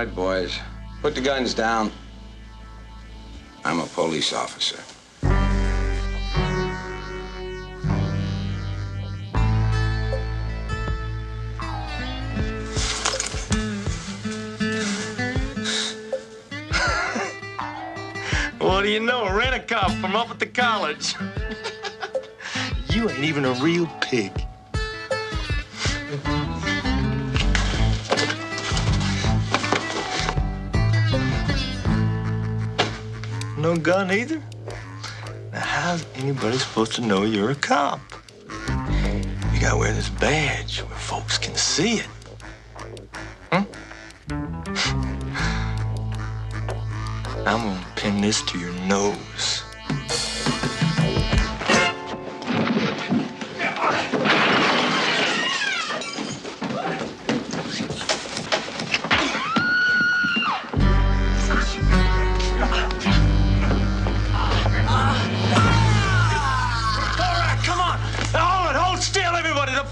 right, boys. Put the guns down. I'm a police officer. What do you know? Rent a cop from up at the college. You ain't even a real pig. No gun either? Now, how's anybody supposed to know you're a cop? You gotta wear this badge where folks can see it. Huh? I'm gonna pin this to your nose.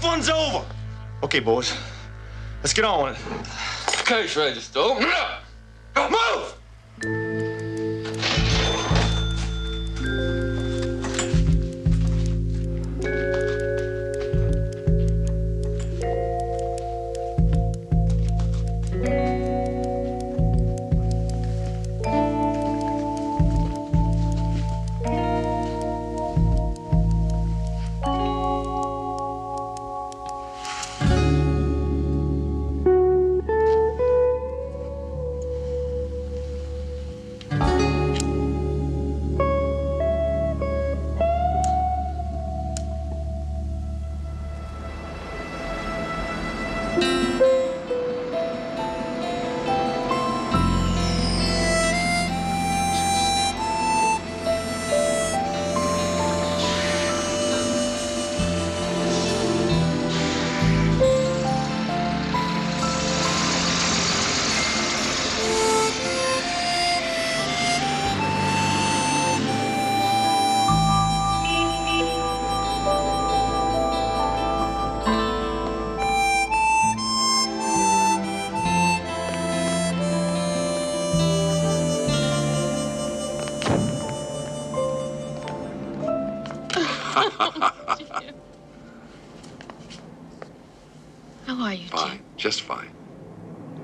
Fun's over. Okay, boys, let's get on with it. Cash register. Open it up. Don't move! How are you, Jim? Fine, just fine.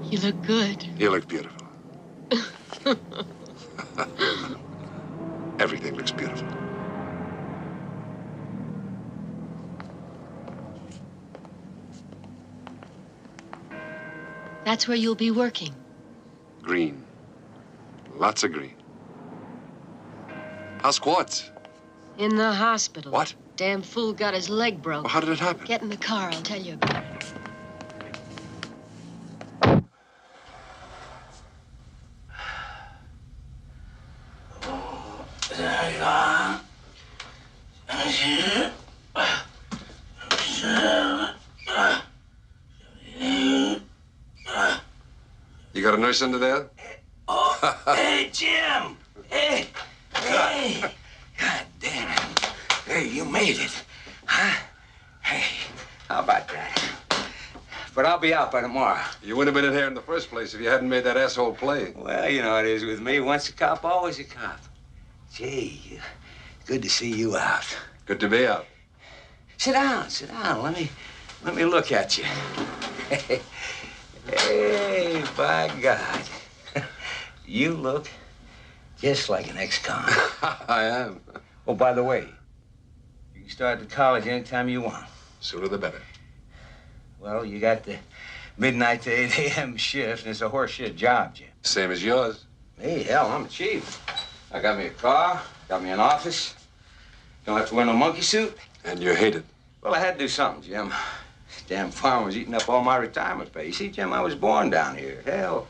You look good. You look beautiful. Everything looks beautiful. That's where you'll be working. Green. Lots of green. How's Quartz? In the hospital. What? Damn fool got his leg broke. Well, how did it happen? Get in the car, I'll tell you about it. You got a nurse under there? Oh, hey, Jim! Hey! Hey! God damn it. Hey, you made it. Huh? Hey, how about that? But I'll be out by tomorrow. You wouldn't have been in here in the first place if you hadn't made that asshole play. Well, you know how it is with me. Once a cop, always a cop. Gee, good to see you out. Good to be out. Sit down, sit down. Let me look at you. Hey, by God. You look just like an ex-con. I am. Oh, by the way, you can start at college anytime you want. Sooner the better. Well, you got the midnight to 8 a.m. shift, and it's a horseshit job, Jim. Same as yours. Hey, hell, I'm a chief. I got me a car, got me an office. Don't have to wear no monkey suit. And you're hated. Well, I had to do something, Jim. Damn farm was eating up all my retirement pay. You see, Jim, I was born down here. Hell,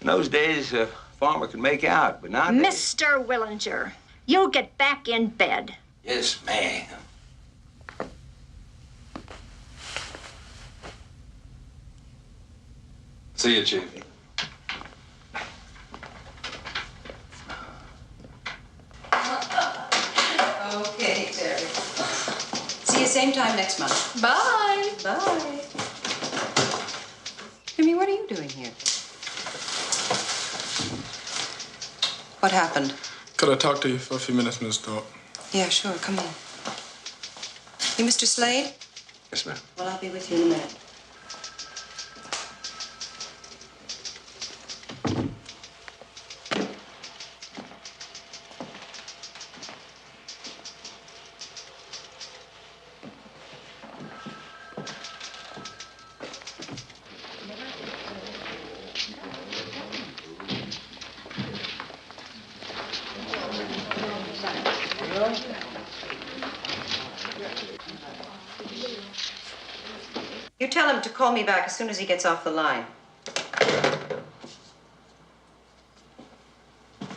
in those days, a farmer could make out, but nowadays... Mr. Willinger, you'll get back in bed. Yes, ma'am. See you, Chief. Okay, Terry. See you same time next month. Bye. Bye. Jimmy, what are you doing here? What happened? Could I talk to you for a few minutes, Miss Thorpe? Yeah, sure. Come in. You Mr. Slade? Yes, ma'am. Well, I'll be with you in a minute. You tell him to call me back as soon as he gets off the line.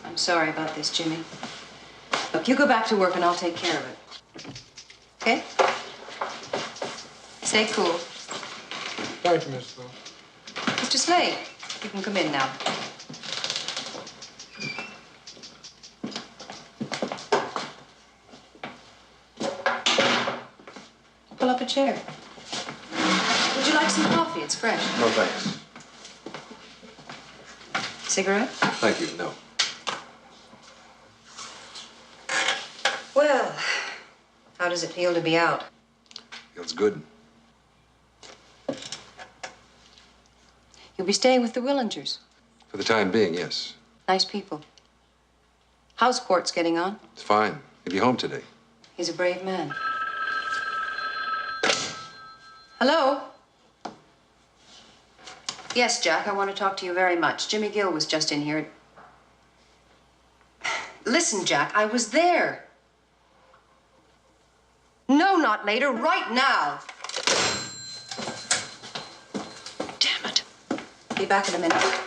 I'm sorry about this, Jimmy. Look, you go back to work and I'll take care of it. Okay? Stay cool. Thank you, Miss Thorpe. Mr. Slade, you can come in now. Pull up a chair. Would you like some coffee? It's fresh. No, thanks. Cigarette? Thank you, no. Well, how does it feel to be out? Feels good. You'll be staying with the Willingers. For the time being, yes. Nice people. How's Quartz getting on? It's fine. He'll be home today. He's a brave man. Hello? Yes, Jack, I want to talk to you very much. Jimmy Gill was just in here. Listen, Jack, I was there. No, not later, right now. Damn it. Be back in a minute.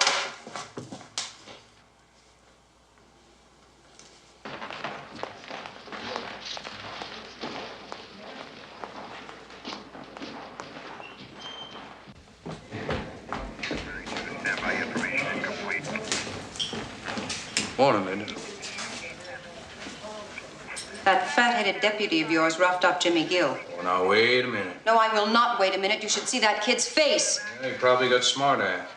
Morning, Linda. That fat-headed deputy of yours roughed up Jimmy Gill. Oh, now, wait a minute. No, I will not wait a minute. You should see that kid's face. Yeah, he probably got smart ass.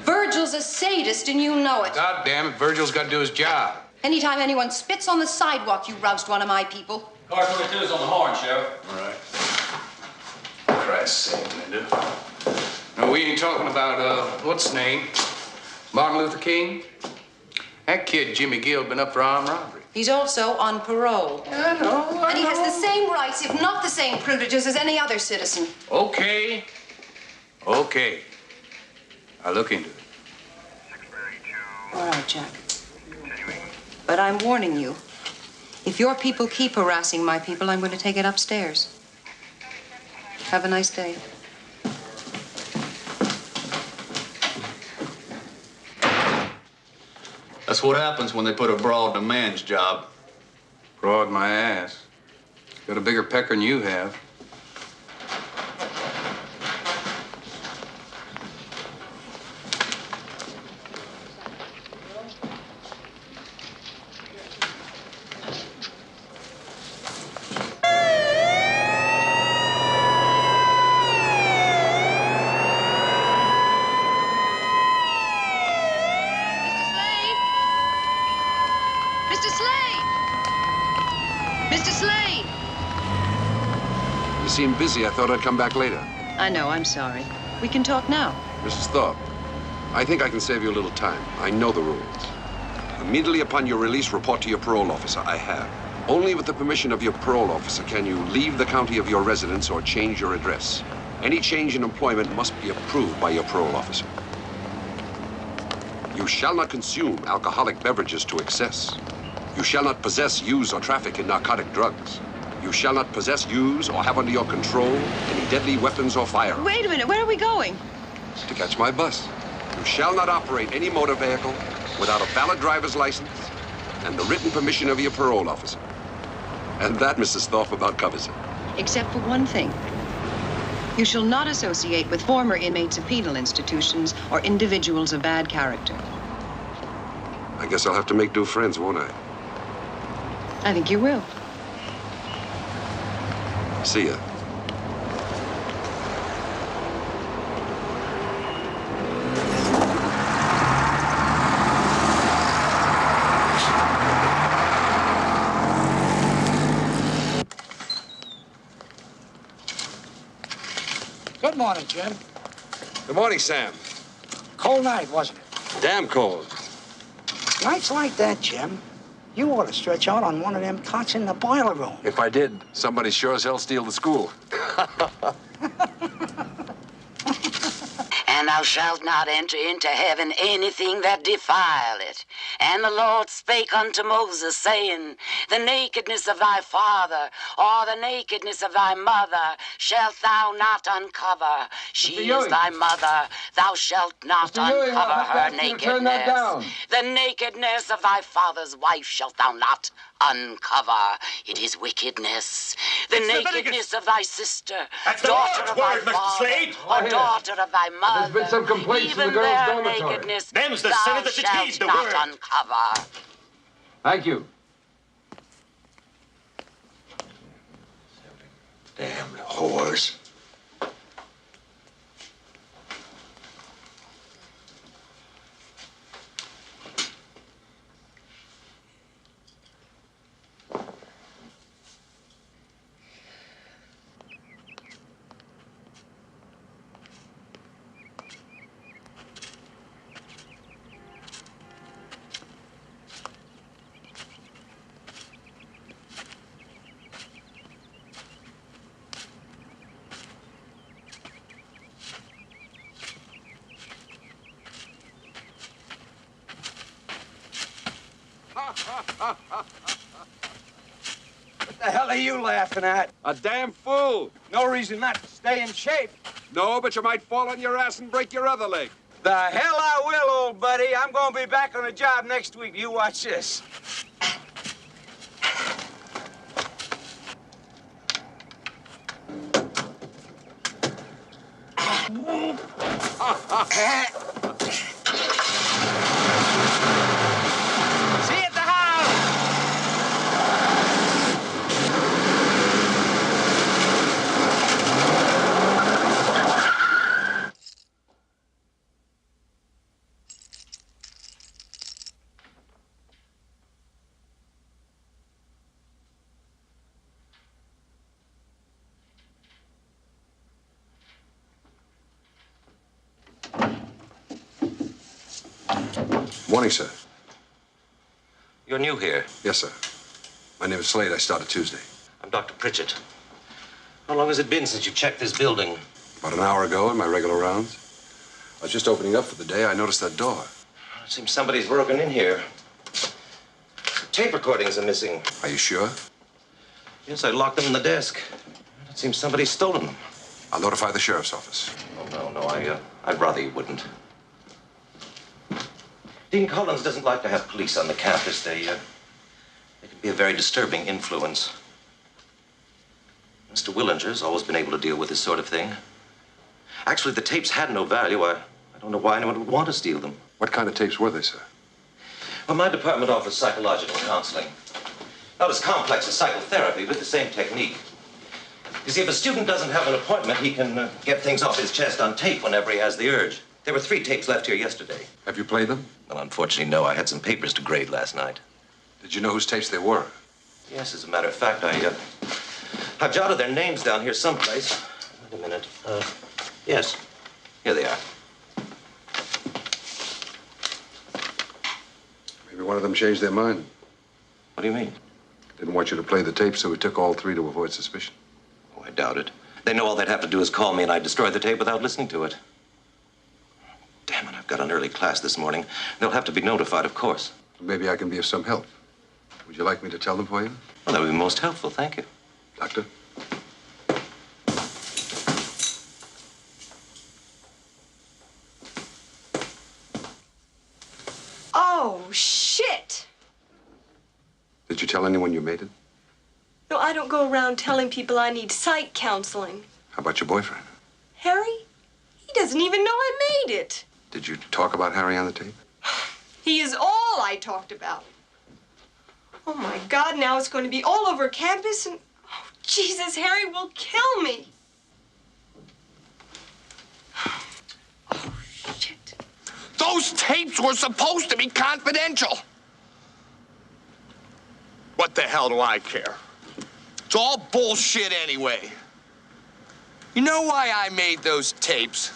Virgil's a sadist, and you know it. God damn it, Virgil's got to do his job. Anytime anyone spits on the sidewalk, you roust one of my people. Car 22's on the horn, Sheriff. All right. For Christ's sake, Linda. No, we ain't talking about, what's his name? Martin Luther King? That kid, Jimmy Gill, been up for armed robbery. He's also on parole. I know. And he has the same rights, if not the same privileges, as any other citizen. Okay. Okay. I'll look into it. All right, Jack. But I'm warning you. If your people keep harassing my people, I'm going to take it upstairs. Have a nice day. That's what happens when they put a broad in a man's job. Broad my ass. Got a bigger pecker than you have. Mr. Slade! Mr. Slade! You seem busy. I thought I'd come back later. I know, I'm sorry. We can talk now. Mrs. Thorpe, I think I can save you a little time. I know the rules. Immediately upon your release, report to your parole officer. I have. Only with the permission of your parole officer can you leave the county of your residence or change your address. Any change in employment must be approved by your parole officer. You shall not consume alcoholic beverages to excess. You shall not possess, use, or traffic in narcotic drugs. You shall not possess, use, or have under your control any deadly weapons or firearms. Wait a minute, where are we going? To catch my bus. You shall not operate any motor vehicle without a valid driver's license and the written permission of your parole officer. And that, Mrs. Thorpe, about covers it. Except for one thing. You shall not associate with former inmates of penal institutions or individuals of bad character. I guess I'll have to make new friends, won't I? I think you will. See ya. Good morning, Jim. Good morning, Sam. Cold night, wasn't it? Damn cold. Nights like that, Jim, you ought to stretch out on one of them cots in the boiler room. If I did, somebody sure as hell steal the school. And thou shalt not enter into heaven anything that defile it. And the Lord spake unto Moses, saying, the nakedness of thy father, or the nakedness of thy mother, shalt thou not uncover. She is thy mother, thou shalt not uncover her nakedness. The nakedness of thy father's wife shalt thou not uncover. It is wickedness. The nakedness of thy sister, daughter of thy father, or daughter of thy mother. There's been some complaints even in the girls' their dormitory. nakedness, Them's the thou sinners that should shalt heed the not word. uncover. Thank you. Damn whores. What the hell are you laughing at? A damn fool. No reason not to stay in shape. No, but you might fall on your ass and break your other leg. The hell I will, old buddy. I'm gonna be back on the job next week. You watch this. See you at the house. Morning, sir. You're new here. Yes, sir. My name is Slade. I started Tuesday. I'm Dr. Pritchett. How long has it been since you checked this building? About an hour ago in my regular rounds. I was just opening up for the day. I noticed that door. It seems somebody's broken in here. Tape recordings are missing. Are you sure? Yes, I locked them in the desk. It seems somebody's stolen them. I'll notify the sheriff's office. Oh, no, I'd rather you wouldn't. Dean Collins doesn't like to have police on the campus. They can be a very disturbing influence. Mr. Willinger's always been able to deal with this sort of thing. Actually, the tapes had no value. I don't know why anyone would want to steal them. What kind of tapes were they, sir? Well, my department offers psychological counseling. Not as complex as psychotherapy, but the same technique. You see, if a student doesn't have an appointment, he can get things off his chest on tape whenever he has the urge. There were 3 tapes left here yesterday. Have you played them? Well, unfortunately, no. I had some papers to grade last night. Did you know whose tapes they were? Yes, as a matter of fact, I've jotted their names down here someplace. Wait a minute. Yes. Here they are. Maybe one of them changed their mind. What do you mean? Didn't want you to play the tape, so we took all 3 to avoid suspicion. Oh, I doubt it. They know all they'd have to do is call me and I'd destroy the tape without listening to it. Damn it, I've got an early class this morning. They'll have to be notified, of course. Maybe I can be of some help. Would you like me to tell them for you? Well, that would be most helpful, thank you. Doctor? Oh, shit! Did you tell anyone you made it? No, I don't go around telling people I need psych counseling. How about your boyfriend? Harry? He doesn't even know I made it. Did you talk about Harry on the tape? He is all I talked about. Oh, my God, now it's going to be all over campus and... Oh, Jesus, Harry will kill me. Oh, shit. Those tapes were supposed to be confidential. What the hell do I care? It's all bullshit anyway. You know why I made those tapes?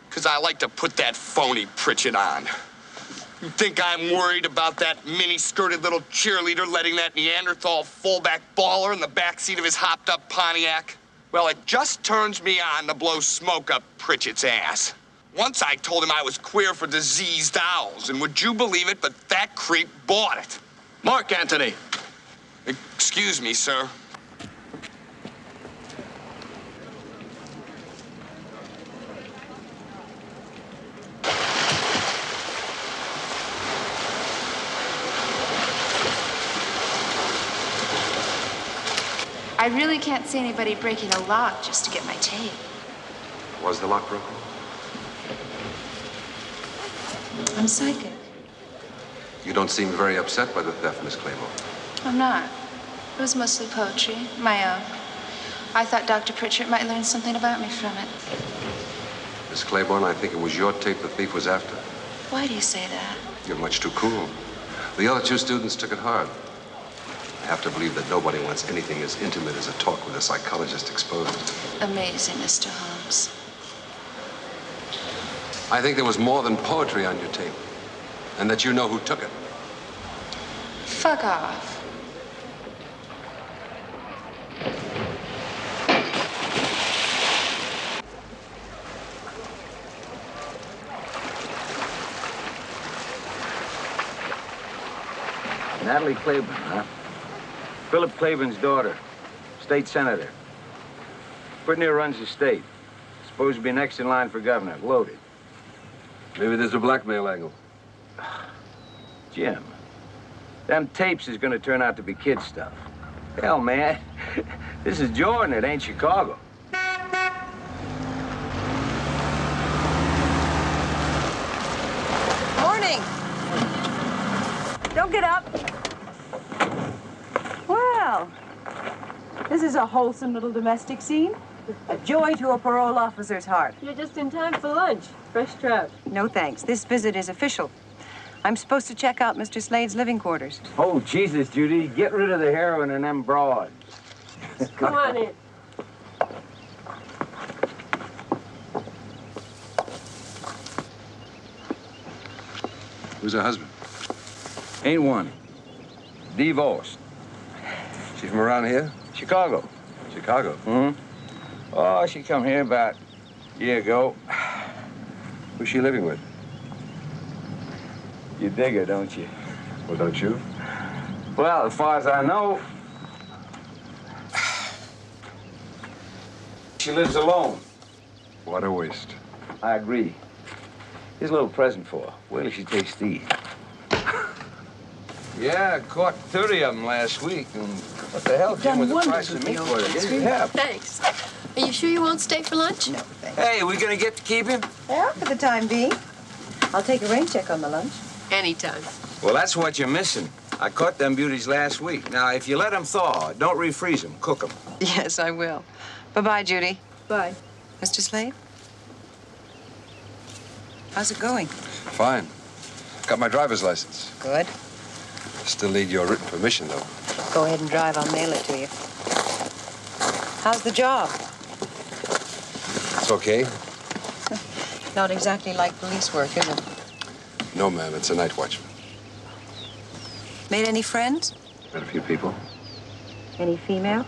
Because I like to put that phony Pritchett on. You think I'm worried about that mini-skirted little cheerleader letting that Neanderthal fullback baller in the backseat of his hopped-up Pontiac? Well, it just turns me on to blow smoke up Pritchett's ass. Once I told him I was queer for diseased owls, and would you believe it, but that creep bought it. Mark Antony. Excuse me, sir. I really can't see anybody breaking a lock just to get my tape. Was the lock broken? I'm psychic. You don't seem very upset by the theft, Miss Claymore. I'm not. It was mostly poetry, my own. I thought Dr. Pritchett might learn something about me from it. Miss Claiborne, I think it was your tape the thief was after. Why do you say that? You're much too cool. The other two students took it hard. I have to believe that nobody wants anything as intimate as a talk with a psychologist exposed. Amazing, Mr. Holmes. I think there was more than poetry on your tape, and that you know who took it. Fuck off. Natalie Claiborne, huh? Philip Claiborne's daughter, state senator. Pretty near runs the state. Supposed to be next in line for governor. Loaded. Maybe there's a blackmail angle. Jim, them tapes is gonna turn out to be kid stuff. Hell, man, this is Jordan. It ain't Chicago. Morning. Don't get up. Well, this is a wholesome little domestic scene. A joy to a parole officer's heart. You're just in time for lunch. Fresh trout. No thanks. This visit is official. I'm supposed to check out Mr. Slade's living quarters. Oh, Jesus, Judy. Get rid of the heroin and them broads. Come on in. Who's her husband? Ain't one. Divorced. She from around here? Chicago. Chicago? Mm-hmm. Oh, she come here about a year ago. Who's she living with? You dig her, don't you? Well, don't you? Well, as far as I know, she lives alone. What a waste. I agree. Here's a little present for her. Wait till she takes Steve. Yeah, I caught 30 of them last week. And what the hell, Jim, with the price of meat for it? Yeah. Thanks. Are you sure you won't stay for lunch? No, thanks. Hey, we gonna get to keep him? Yeah, for the time being. I'll take a rain check on the lunch. Anytime. Well, that's what you're missing. I caught them beauties last week. Now, if you let them thaw, don't refreeze them, cook them. Yes, I will. Bye-bye, Judy. Bye. Mr. Slade? How's it going? Fine. Got my driver's license. Good. Still need your written permission, though. Go ahead and drive. I'll mail it to you. How's the job? It's okay. Not exactly like police work, is it? No, ma'am. It's a night watchman. Made any friends? Met a few people. Any female?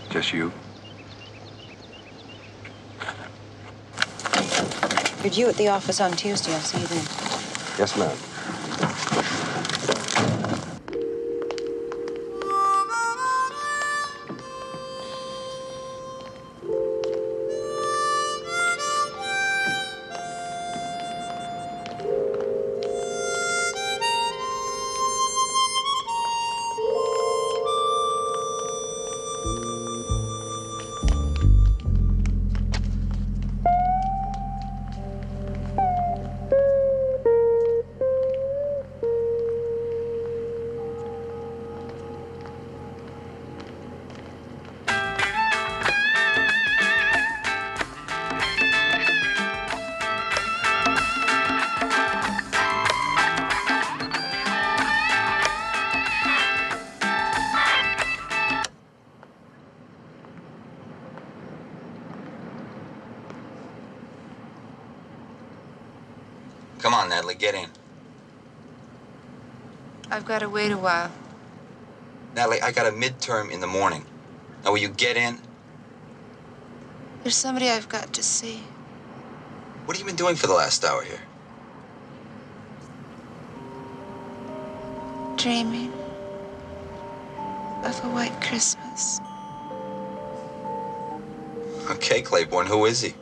Just you. You're due at the office on Tuesday. I'll see you then. Yes, ma'am. Come on, Natalie, get in. I've got to wait a while. Natalie, I got a midterm in the morning. Now, will you get in? There's somebody I've got to see. What have you been doing for the last hour here? Dreaming of a white Christmas. Okay, Claiborne, who is he?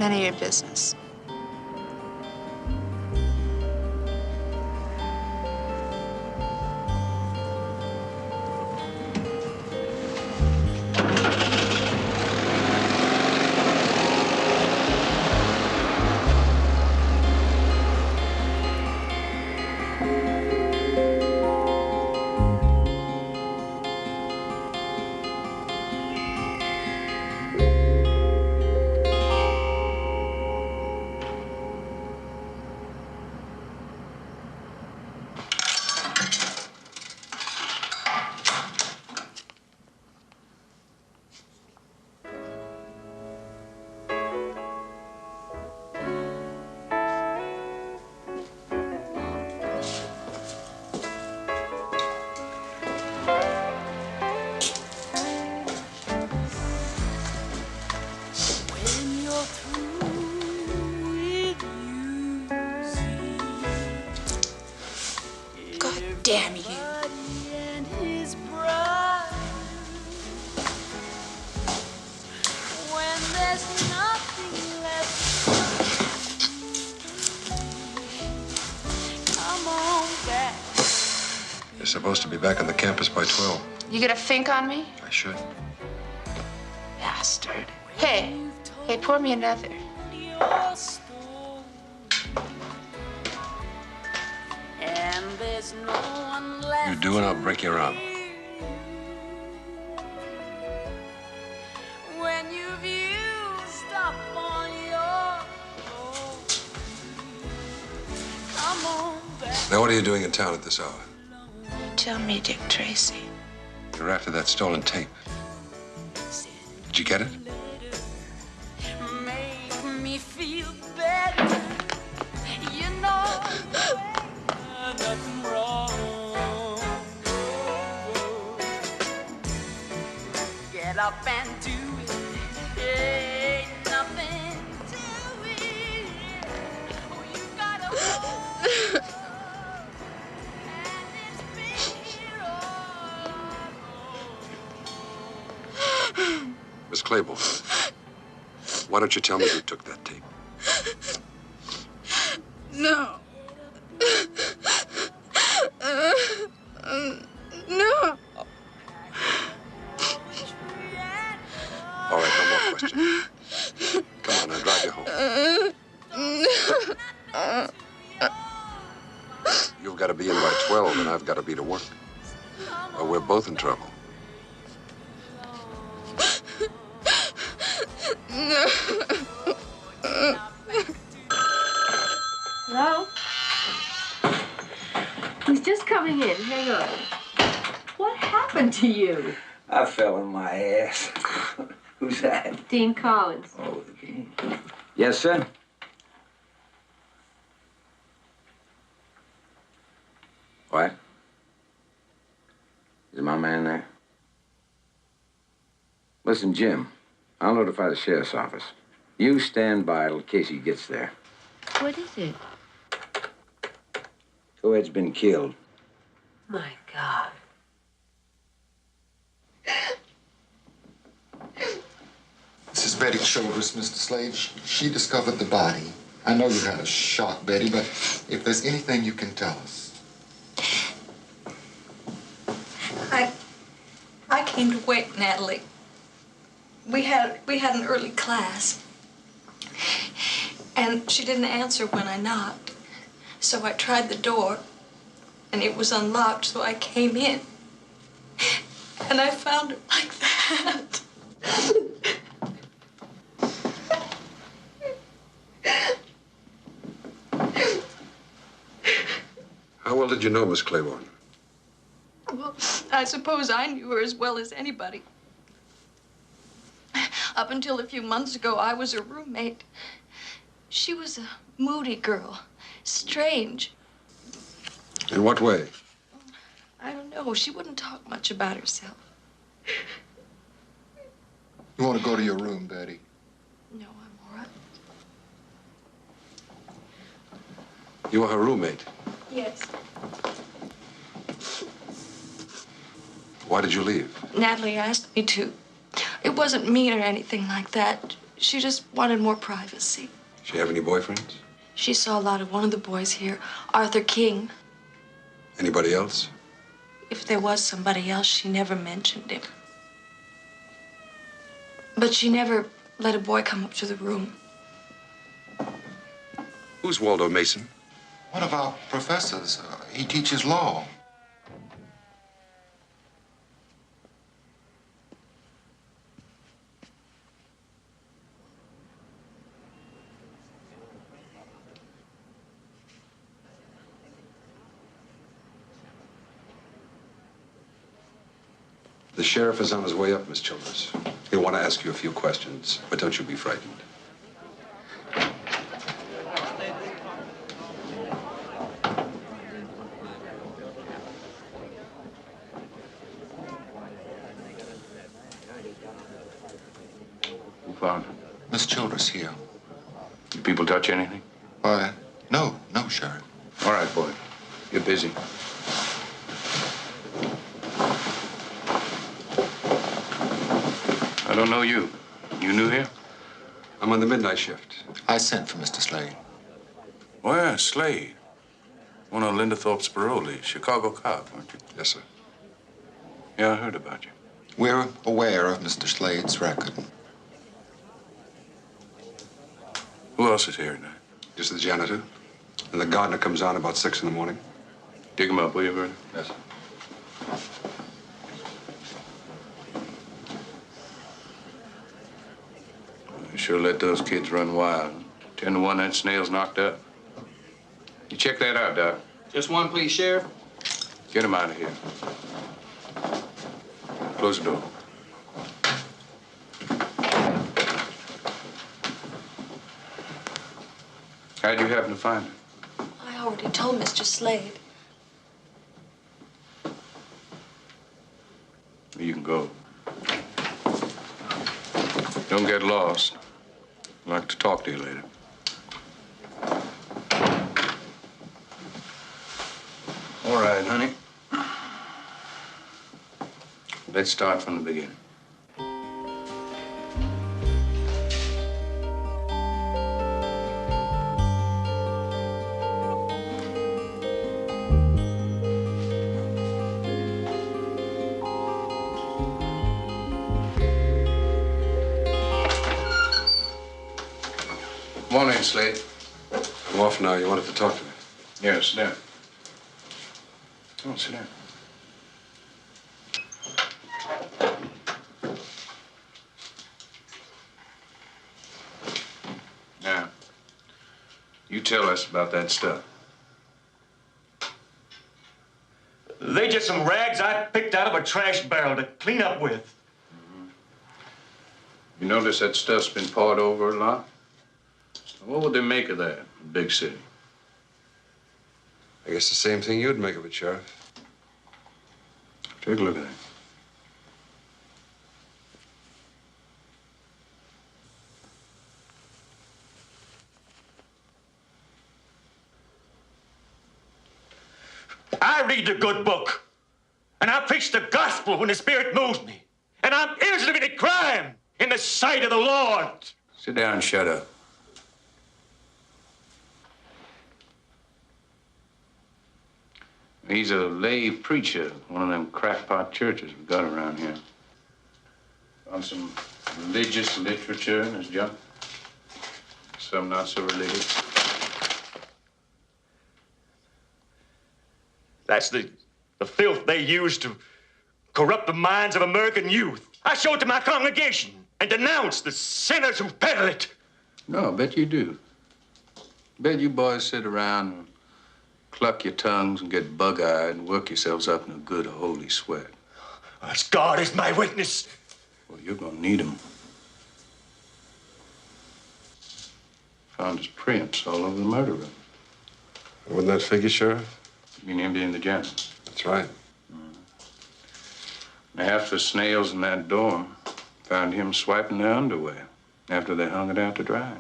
None of your business. Damn you. You're supposed to be back on the campus by 12. You get a fink on me? I should. Bastard. Hey, pour me another. You do and I'll break your arm. When you've used up on your come on back. Now, what are you doing in town at this hour? Tell me, Dick Tracy. You're after that stolen tape. Did you get it? Make me feel better. You know nothing wrong. Get up and do it. Ain't nothing to it. Oh, you gotta hold. Miss Claiborne, why don't you tell me who took that tape? No. No. All right, no more questions. Come on, I'll drive you home. You've got to be in by 12, and I've got to be to work. Or we're both in trouble. Hello? He's just coming in. Hang on. What happened to you? I fell on my ass. Who's that? Dean Collins. Oh, the Dean. Yes, sir? What? Is my man there? Listen, Jim, I'll notify the sheriff's office. You stand by in case he gets there. What is it? Co-ed's been killed. My God. This is Betty Childress, Mr. Slade. She discovered the body. I know you had a shock, Betty, but if there's anything you can tell us. I came to wake Natalie. We had an early class. And she didn't answer when I knocked. So I tried the door, and it was unlocked, so I came in. And I found her like that. How well did you know Miss Claiborne? Well, I suppose I knew her as well as anybody. Up until a few months ago, I was her roommate. She was a moody girl, strange. In what way? I don't know. She wouldn't talk much about herself. You want to go to your room, Betty? No, I'm all right. You were her roommate. Yes. Why did you leave? Natalie asked me to. It wasn't mean or anything like that. She just wanted more privacy. She have any boyfriends? She saw a lot of one of the boys here, Arthur King. Anybody else? If there was somebody else, she never mentioned him. But she never let a boy come up to the room. Who's Waldo Mason? One of our professors. He teaches law. The sheriff is on his way up, Miss Childers. He'll want to ask you a few questions, but don't you be frightened. Who found her? Miss Childers here. Did people touch anything? Why, no, Sheriff. All right, boy. Get busy. I don't know you. You new here? I'm on the midnight shift. I sent for Mr. Slade. Oh, yeah, Slade. One of Linda Thorpe's parolees. Chicago cop, weren't you? Yes, sir. Yeah, I heard about you. We're aware of Mr. Slade's record. Who else is here tonight? Just the janitor. And the gardener comes on about 6 in the morning. Dig him up, will you, Vernon? Yes, sir. You sure let those kids run wild. 10 to 1, that snail's knocked up. You check that out, Doc. Just one, please, Sheriff. Get him out of here. Close the door. How'd you happen to find her? I already told Mr. Slade. You can go. Don't get lost. I'd like to talk to you later. All right, honey. Let's start from the beginning. Come on in, Slade. I'm off now. You wanted to talk to me? Yeah, sit down. Come on, sit down. Now, you tell us about that stuff. They just some rags I picked out of a trash barrel to clean up with. You notice that stuff's been poured over a lot? What would they make of that in a big city? I guess the same thing you'd make of it, Sheriff. Take a look at that. I read the good book, and I preach the gospel when the Spirit moves me, and I'm innocent of any crime in the sight of the Lord. Sit down and shut up. He's a lay preacher, one of them crackpot churches we got around here. Found some religious literature in his junk. Some not so religious. That's the filth they use to corrupt the minds of American youth. I show it to my congregation and denounce the sinners who peddle it. No, I bet you do. Bet you boys sit around and cluck your tongues and get bug-eyed and work yourselves up in a good, holy sweat. As God is my witness. Well, you're gonna need him. Found his prints all over the murder room. Wouldn't that figure, Sheriff? You mean him being the general? That's right. And half the snails in that dorm found him swiping their underwear after they hung it out to dry.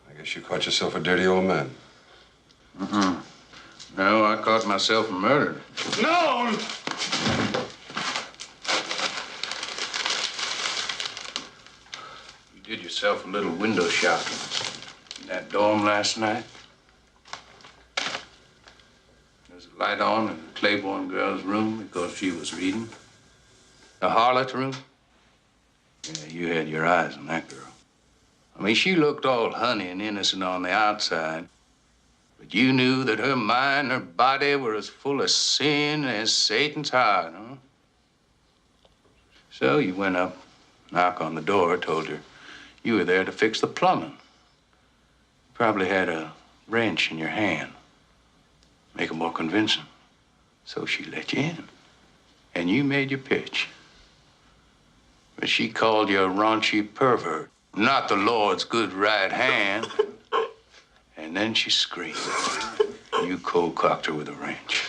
I guess you caught yourself a dirty old man. No, I caught myself murdered. No! You did yourself a little window shopping in that dorm last night. There's a light on in the Claiborne girl's room because she was reading. The harlot's room. Yeah, you had your eyes on that girl. I mean, she looked all honey and innocent on the outside. But you knew that her mind and her body were as full of sin as Satan's heart, huh? So you went up, knocked on the door, told her you were there to fix the plumbing. You probably had a wrench in your hand. Make it more convincing. So she let you in. And you made your pitch. But she called you a raunchy pervert, not the Lord's good right hand. And then she screamed. You cold-cocked her with a wrench.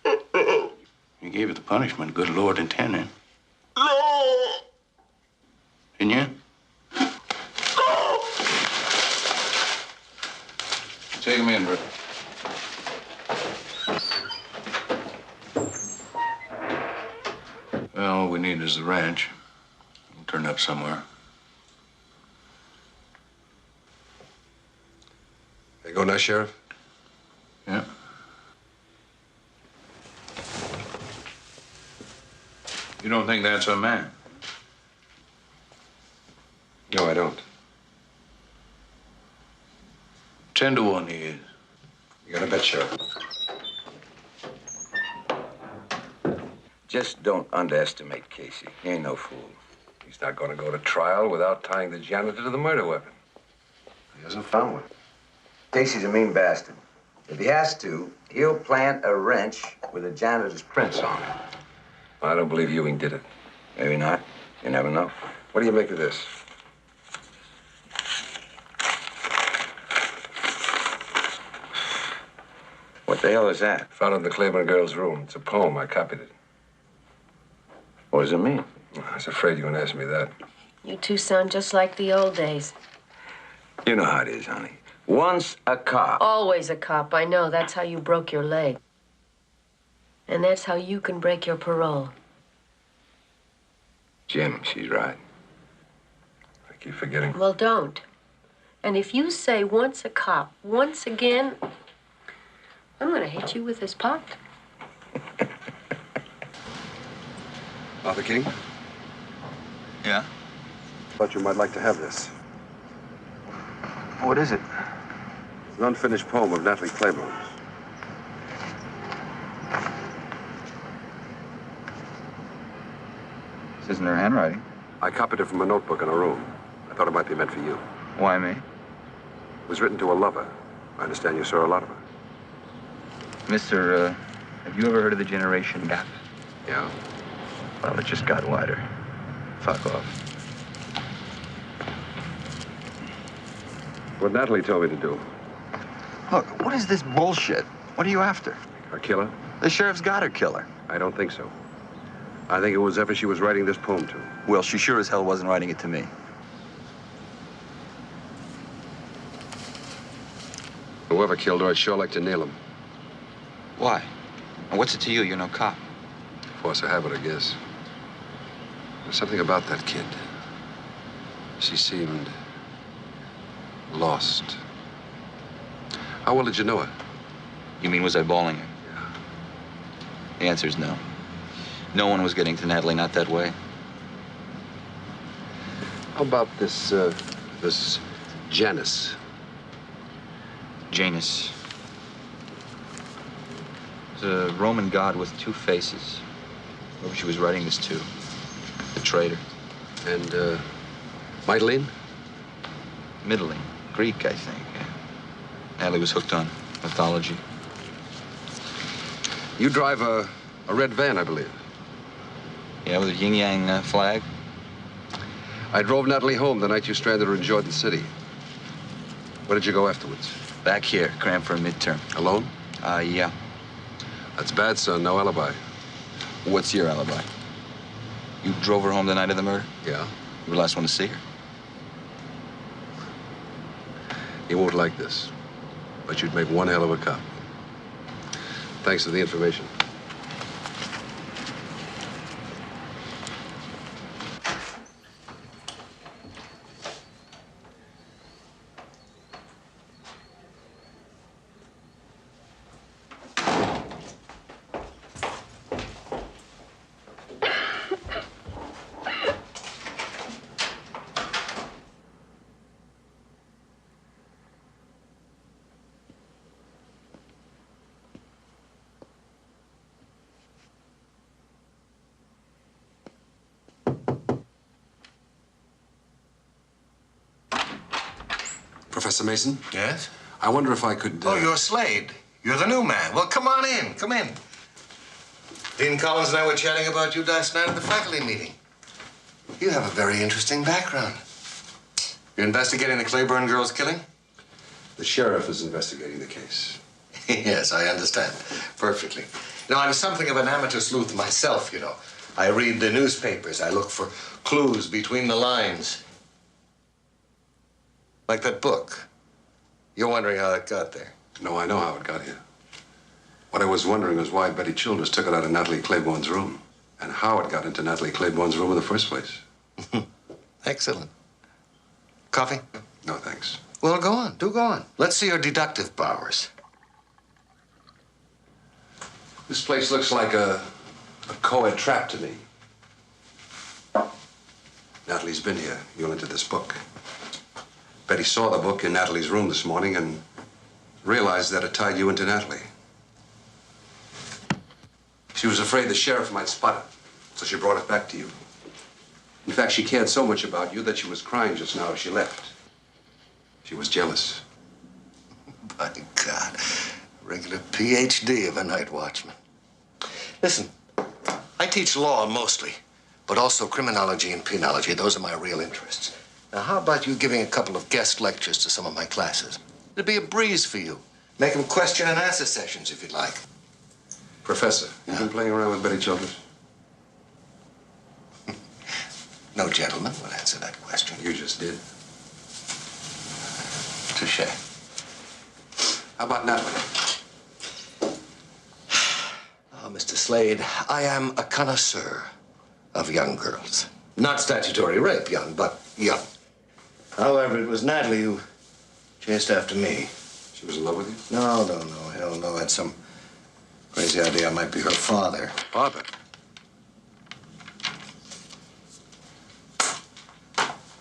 You gave her the punishment good Lord intended. No! Didn't you? No! Take him in, Rick. Well, all we need is the wrench. We'll turn up somewhere. There you go now, Sheriff? Yeah. You don't think that's a man? No, I don't. 10 to 1 he is. You got a bet, Sheriff? Just don't underestimate Casey. He ain't no fool. He's not going to go to trial without tying the janitor to the murder weapon. He hasn't found one. Casey's a mean bastard. If he has to, he'll plant a wrench with the janitor's prints on it. I don't believe Ewing did it. Maybe not. You never know. What do you make of this? What the hell is that? Found it in the Claiborne girl's room. It's a poem. I copied it. What does it mean? I was afraid you were going to ask me that. You two sound just like the old days. You know how it is, honey. Once a cop. Always a cop, I know. That's how you broke your leg. And that's how you can break your parole. Jim, she's right. I keep forgetting. Well, don't. And if you say once a cop, once again, I'm gonna hit you with this pot. Arthur King? Yeah? Thought you might like to have this. What is it? It's an unfinished poem of Natalie Claiborne's. This isn't her handwriting. I copied it from a notebook in her room. I thought it might be meant for you. Why me? It was written to a lover. I understand you saw a lot of her. Mister, have you ever heard of the generation gap? Yeah. Well, it just got wider. Fuck off. What Natalie told me to do. Look, what is this bullshit? What are you after? Her killer? The sheriff's got her killer. I don't think so. I think it was ever she was writing this poem to. Well, she sure as hell wasn't writing it to me. Whoever killed her, I'd sure like to nail him. Why? And what's it to you? You're no cop. Force of habit, I guess. There's something about that kid. She seemed lost. How well did you know her? You mean was I balling her? Yeah. The answer's no. No one was getting to Natalie, not that way. How about this, this Janus? Janus. It's a Roman god with two faces. Whoever she was writing this to. The traitor. And, Mytilene? Mytilene. Greek, I think. Yeah. Natalie was hooked on mythology. You drive a red van, I believe. Yeah, with a yin-yang flag. I drove Natalie home the night you stranded her in Jordan City. Where did you go afterwards? Back here, crammed for a midterm. Alone? Yeah. That's bad, son. No alibi. What's your alibi? You drove her home the night of the murder? Yeah. You were the last one to see her? He won't like this, but you'd make one hell of a cop. Thanks for the information. Professor Mason? Yes? I wonder if I could... Oh, you're Slade. You're the new man. Well, come on in. Come in. Dean Collins and I were chatting about you last night at the faculty meeting. You have a very interesting background. You're investigating the Claiborne girl's killing? The sheriff is investigating the case. Yes, I understand. Perfectly. You know, I'm something of an amateur sleuth myself, you know. I read the newspapers. I look for clues between the lines. Like that book. You're wondering how it got there. No, I know how it got here. What I was wondering was why Betty Childers took it out of Natalie Claiborne's room, and how it got into Natalie Claiborne's room in the first place. Excellent. Coffee? No, thanks. Well, go on. Do go on. Let's see your deductive powers. This place looks like a co-ed trap to me. Natalie's been here. You'll into this book. Betty saw the book in Natalie's room this morning and realized that it tied you into Natalie. She was afraid the sheriff might spot it, so she brought it back to you. In fact, she cared so much about you that she was crying just now as she left. She was jealous. By God, regular PhD of a night watchman. Listen, I teach law mostly, but also criminology and penology. Those are my real interests. Now, how about you giving a couple of guest lectures to some of my classes? It'd be a breeze for you. Make them question and answer sessions, if you'd like. Professor, you've been playing around with Betty Childers? No gentleman will answer that question. You just did. Touché. How about Natalie? Oh, Mr. Slade, I am a connoisseur of young girls. Not statutory rape young, but young. However, it was Natalie who chased after me. She was in love with you? No, hell no. I had some crazy idea I might be her father. Father?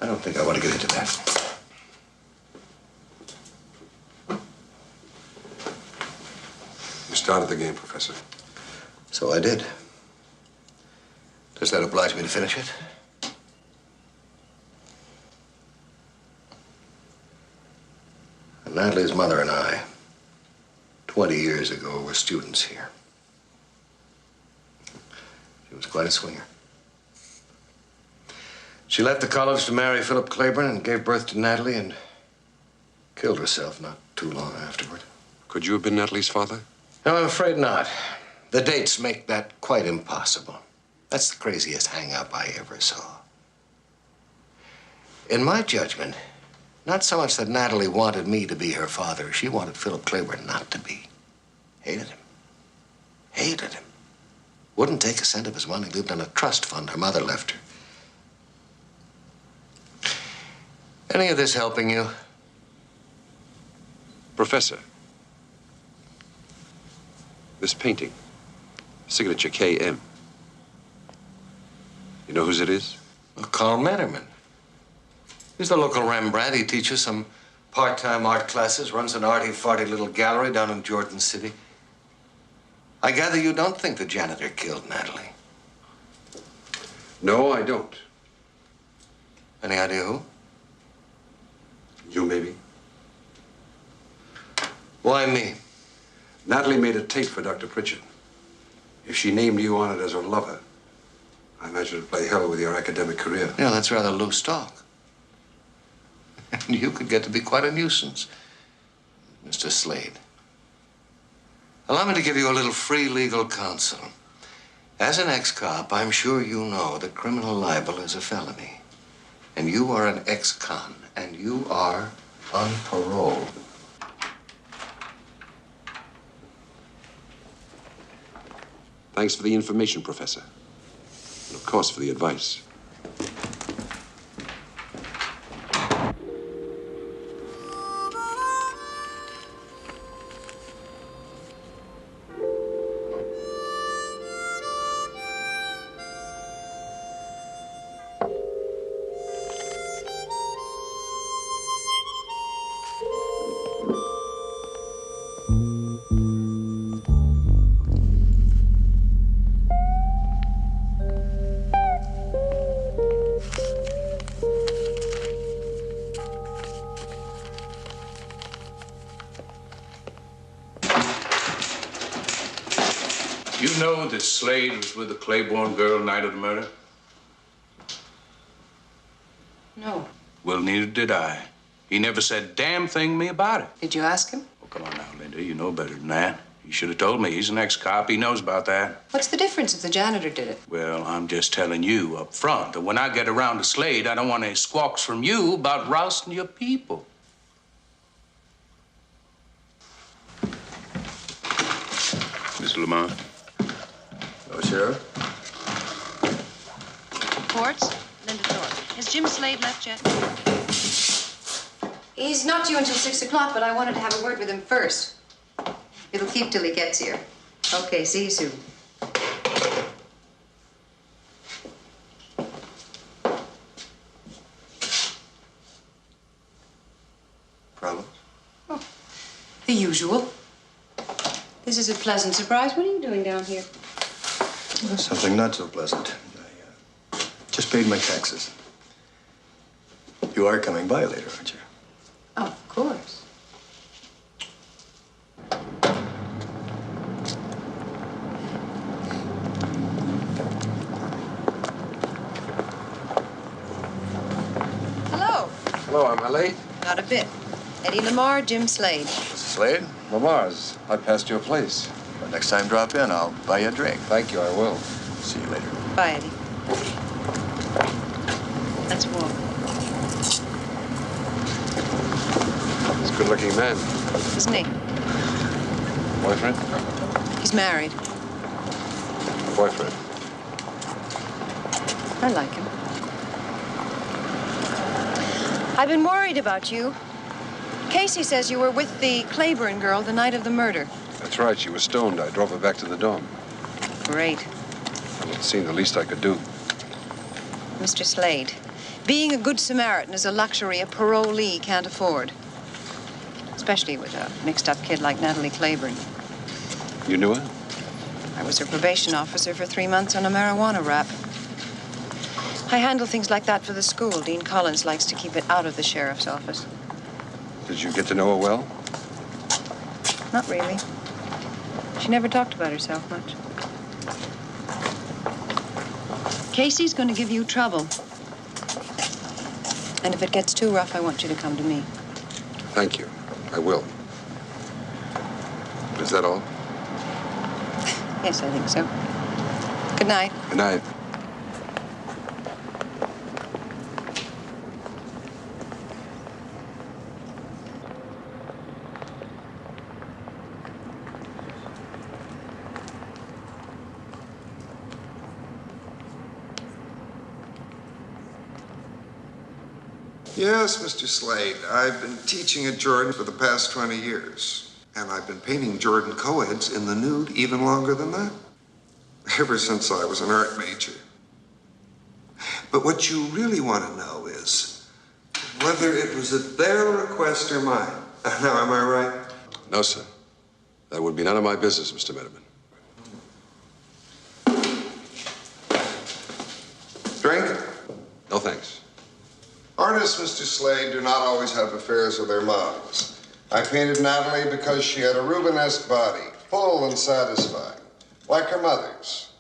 I don't think I want to get into that. You started the game, Professor. So I did. Does that oblige me to finish it? Natalie's mother and I, 20 years ago, were students here. She was quite a swinger. She left the college to marry Philip Claiborne and gave birth to Natalie and killed herself not too long afterward. Could you have been Natalie's father? No, I'm afraid not. The dates make that quite impossible. That's the craziest hang-up I ever saw. In my judgment, not so much that Natalie wanted me to be her father. She wanted Philip Claiborne not to be. Hated him. Hated him. Wouldn't take a cent of his money. Lived on a trust fund her mother left her. Any of this helping you? Professor, this painting, signature K.M. You know whose it is? Well, Carl Matterman. He's the local Rembrandt. He teaches some part-time art classes, runs an arty-farty little gallery down in Jordan City. I gather you don't think the janitor killed Natalie. No, I don't. Any idea who? You, maybe. Why me? Natalie made a tape for Dr. Pritchard. If she named you on it as her lover, I imagine it'd play hell with your academic career. Yeah, that's rather loose talk. And you could get to be quite a nuisance, Mr. Slade. Allow me to give you a little free legal counsel. As an ex-cop, I'm sure you know that criminal libel is a felony. And you are an ex-con, and you are on parole. Thanks for the information, Professor. And of course, for the advice. You know that Slade was with the Claiborne girl the night of the murder? No. Well, neither did I. He never said a damn thing to me about it. Did you ask him? Oh, come on now, Linda. You know better than that. You should have told me. He's an ex-cop. He knows about that. What's the difference if the janitor did it? Well, I'm just telling you up front that when I get around to Slade, I don't want any squawks from you about rousting your people. Mr. Lamont. Oh, Sheriff? Reports? Linda Thorpe. Has Jim Slade left yet? He's not due until 6 o'clock, but I wanted to have a word with him first. It'll keep till he gets here. Okay, see you soon. Problem? Oh, the usual. This is a pleasant surprise. What are you doing down here? Something not so pleasant. I just paid my taxes. You are coming by later, aren't you? Oh, of course. Hello. Hello, am I late? Not a bit. Eddie Lamar, Jim Slade. Mr. Slade? Lamar's. I passed your place. Well, next time, drop in. I'll buy you a drink. Thank you, I will. See you later. Bye, Eddie. Let's walk. He's a good-looking man. Isn't he? Boyfriend? He's married. Boyfriend. I like him. I've been worried about you. Casey says you were with the Claiborne girl the night of the murder. That's right. She was stoned. I drove her back to the dorm. Great. Well, it seemed the least I could do. Mr. Slade, being a good Samaritan is a luxury a parolee can't afford. Especially with a mixed-up kid like Natalie Claiborne. You knew her? I was her probation officer for 3 months on a marijuana rap. I handle things like that for the school. Dean Collins likes to keep it out of the sheriff's office. Did you get to know her well? Not really. She never talked about herself much. Casey's going to give you trouble. And if it gets too rough, I want you to come to me. Thank you. I will. Is that all? Yes, I think so. Good night. Good night. Yes, Mr. Slade. I've been teaching at Jordan for the past 20 years. And I've been painting Jordan co-eds in the nude even longer than that. Ever since I was an art major. But what you really want to know is whether it was at their request or mine. Now, am I right? No, sir. That would be none of my business, Mr. Metterman. Drink? No, thanks. Artists, Mr. Slade, do not always have affairs with their models. I painted Natalie because she had a Rubenesque body, full and satisfying, like her mother's.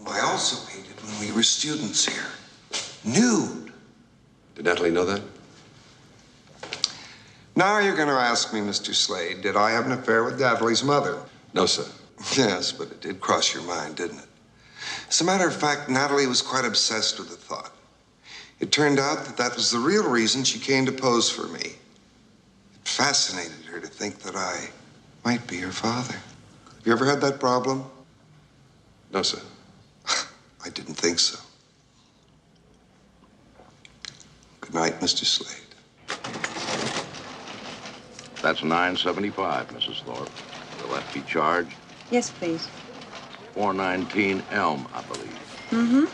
I also painted We were students here. Nude. Did Natalie know that? Now you're going to ask me, Mr. Slade, did I have an affair with Natalie's mother? No, sir. Yes, but it did cross your mind, didn't it? As a matter of fact, Natalie was quite obsessed with the thought. It turned out that that was the real reason she came to pose for me. It fascinated her to think that I might be her father. Have you ever had that problem? No, sir. I didn't think so. Good night, Mr. Slade. That's $9.75, Mrs. Thorpe. Will that be charged? Yes, please. 419 Elm, I believe. Mm-hmm.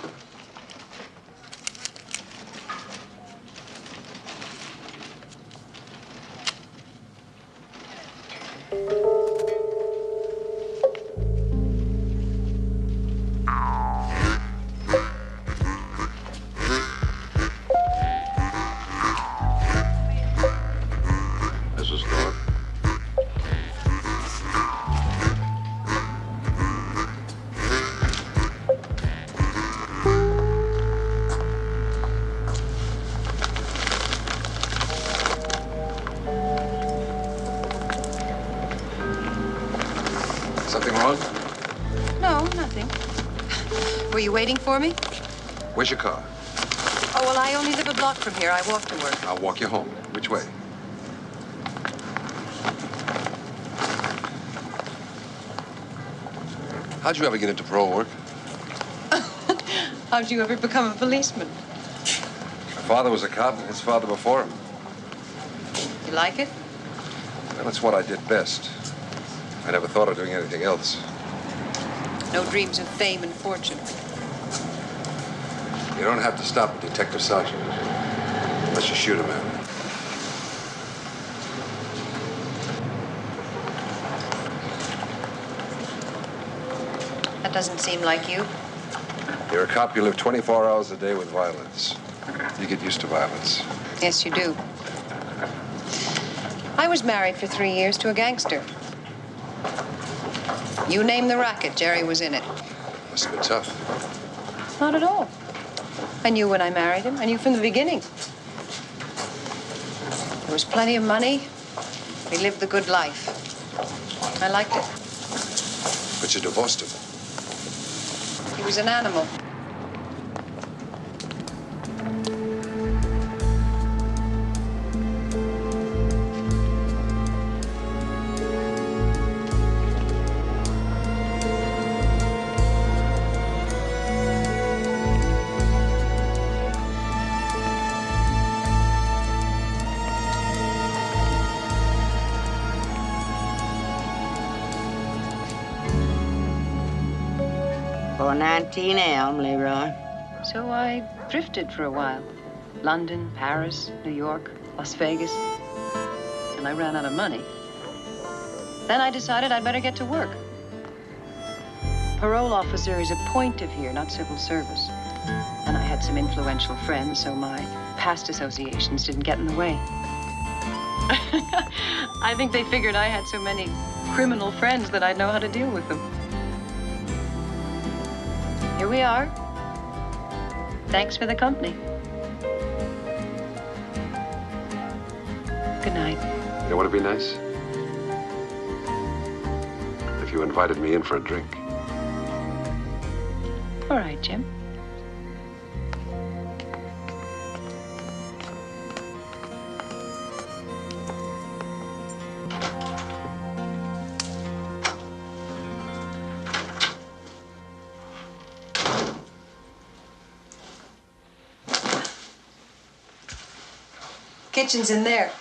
Mrs. Thorpe? Something wrong? No, nothing. Were you waiting for me? Where's your car? Oh, well, I only live a block from here. I walk to work. I'll walk you home. Which way? How'd you ever get into parole work? How'd you ever become a policeman? My father was a cop and his father before him. You like it? Well, it's what I did best. I never thought of doing anything else. No dreams of fame and fortune. You don't have to stop a detective sergeant unless you shoot a man. That doesn't seem like you. You're a cop. You live 24 hours a day with violence. You get used to violence. Yes, you do. I was married for 3 years to a gangster. You name the racket, Jerry was in it. Must have been tough. Not at all. I knew when I married him. I knew from the beginning. There was plenty of money. We lived the good life. I liked it. But you divorced him. He was an animal. For 19 Elm, Leroy. So I drifted for a while. London, Paris, New York, Las Vegas. And I ran out of money. Then I decided I'd better get to work. Parole officer is appointive here, not civil service. And I had some influential friends, so my past associations didn't get in the way. I think they figured I had so many criminal friends that I'd know how to deal with them. Here we are. Thanks for the company. Good night. You know what would be nice? If you invited me in for a drink. All right, Jim. Kitchen's in there.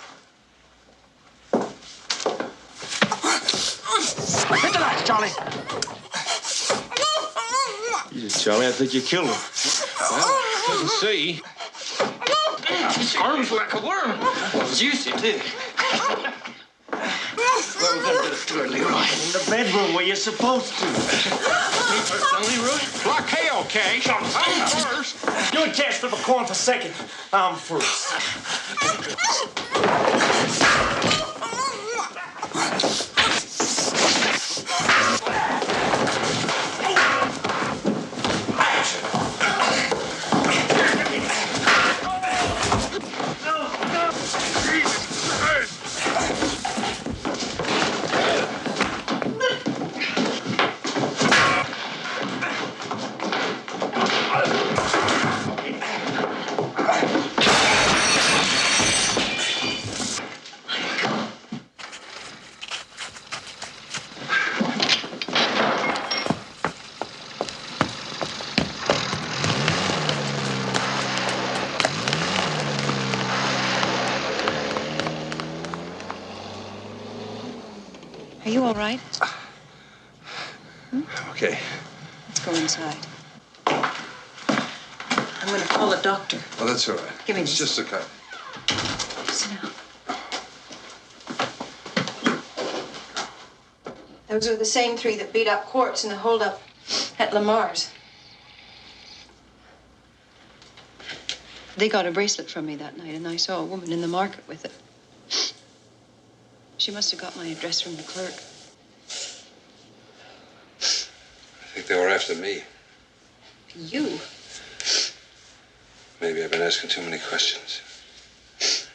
Hit the lights, Charlie. Charlie, I think you killed him. Well, couldn't see. His arm's like a worm. Juicy, too. Where we gonna do it, Leroy? In the bedroom where you're supposed to. Me first, Leroy? Blockade, okay. I'm first. You and Cash flip a coin for second. I'm first. you all right? Okay. Let's go inside. I'm going to call a doctor. Oh, that's all right. Give me It's this. just a cut. Sit down. Those are the same three that beat up Quartz in the holdup at Lamar's. They got a bracelet from me that night, and I saw a woman in the market with it. She must have got my address from the clerk. I think they were after me. You? Maybe I've been asking too many questions.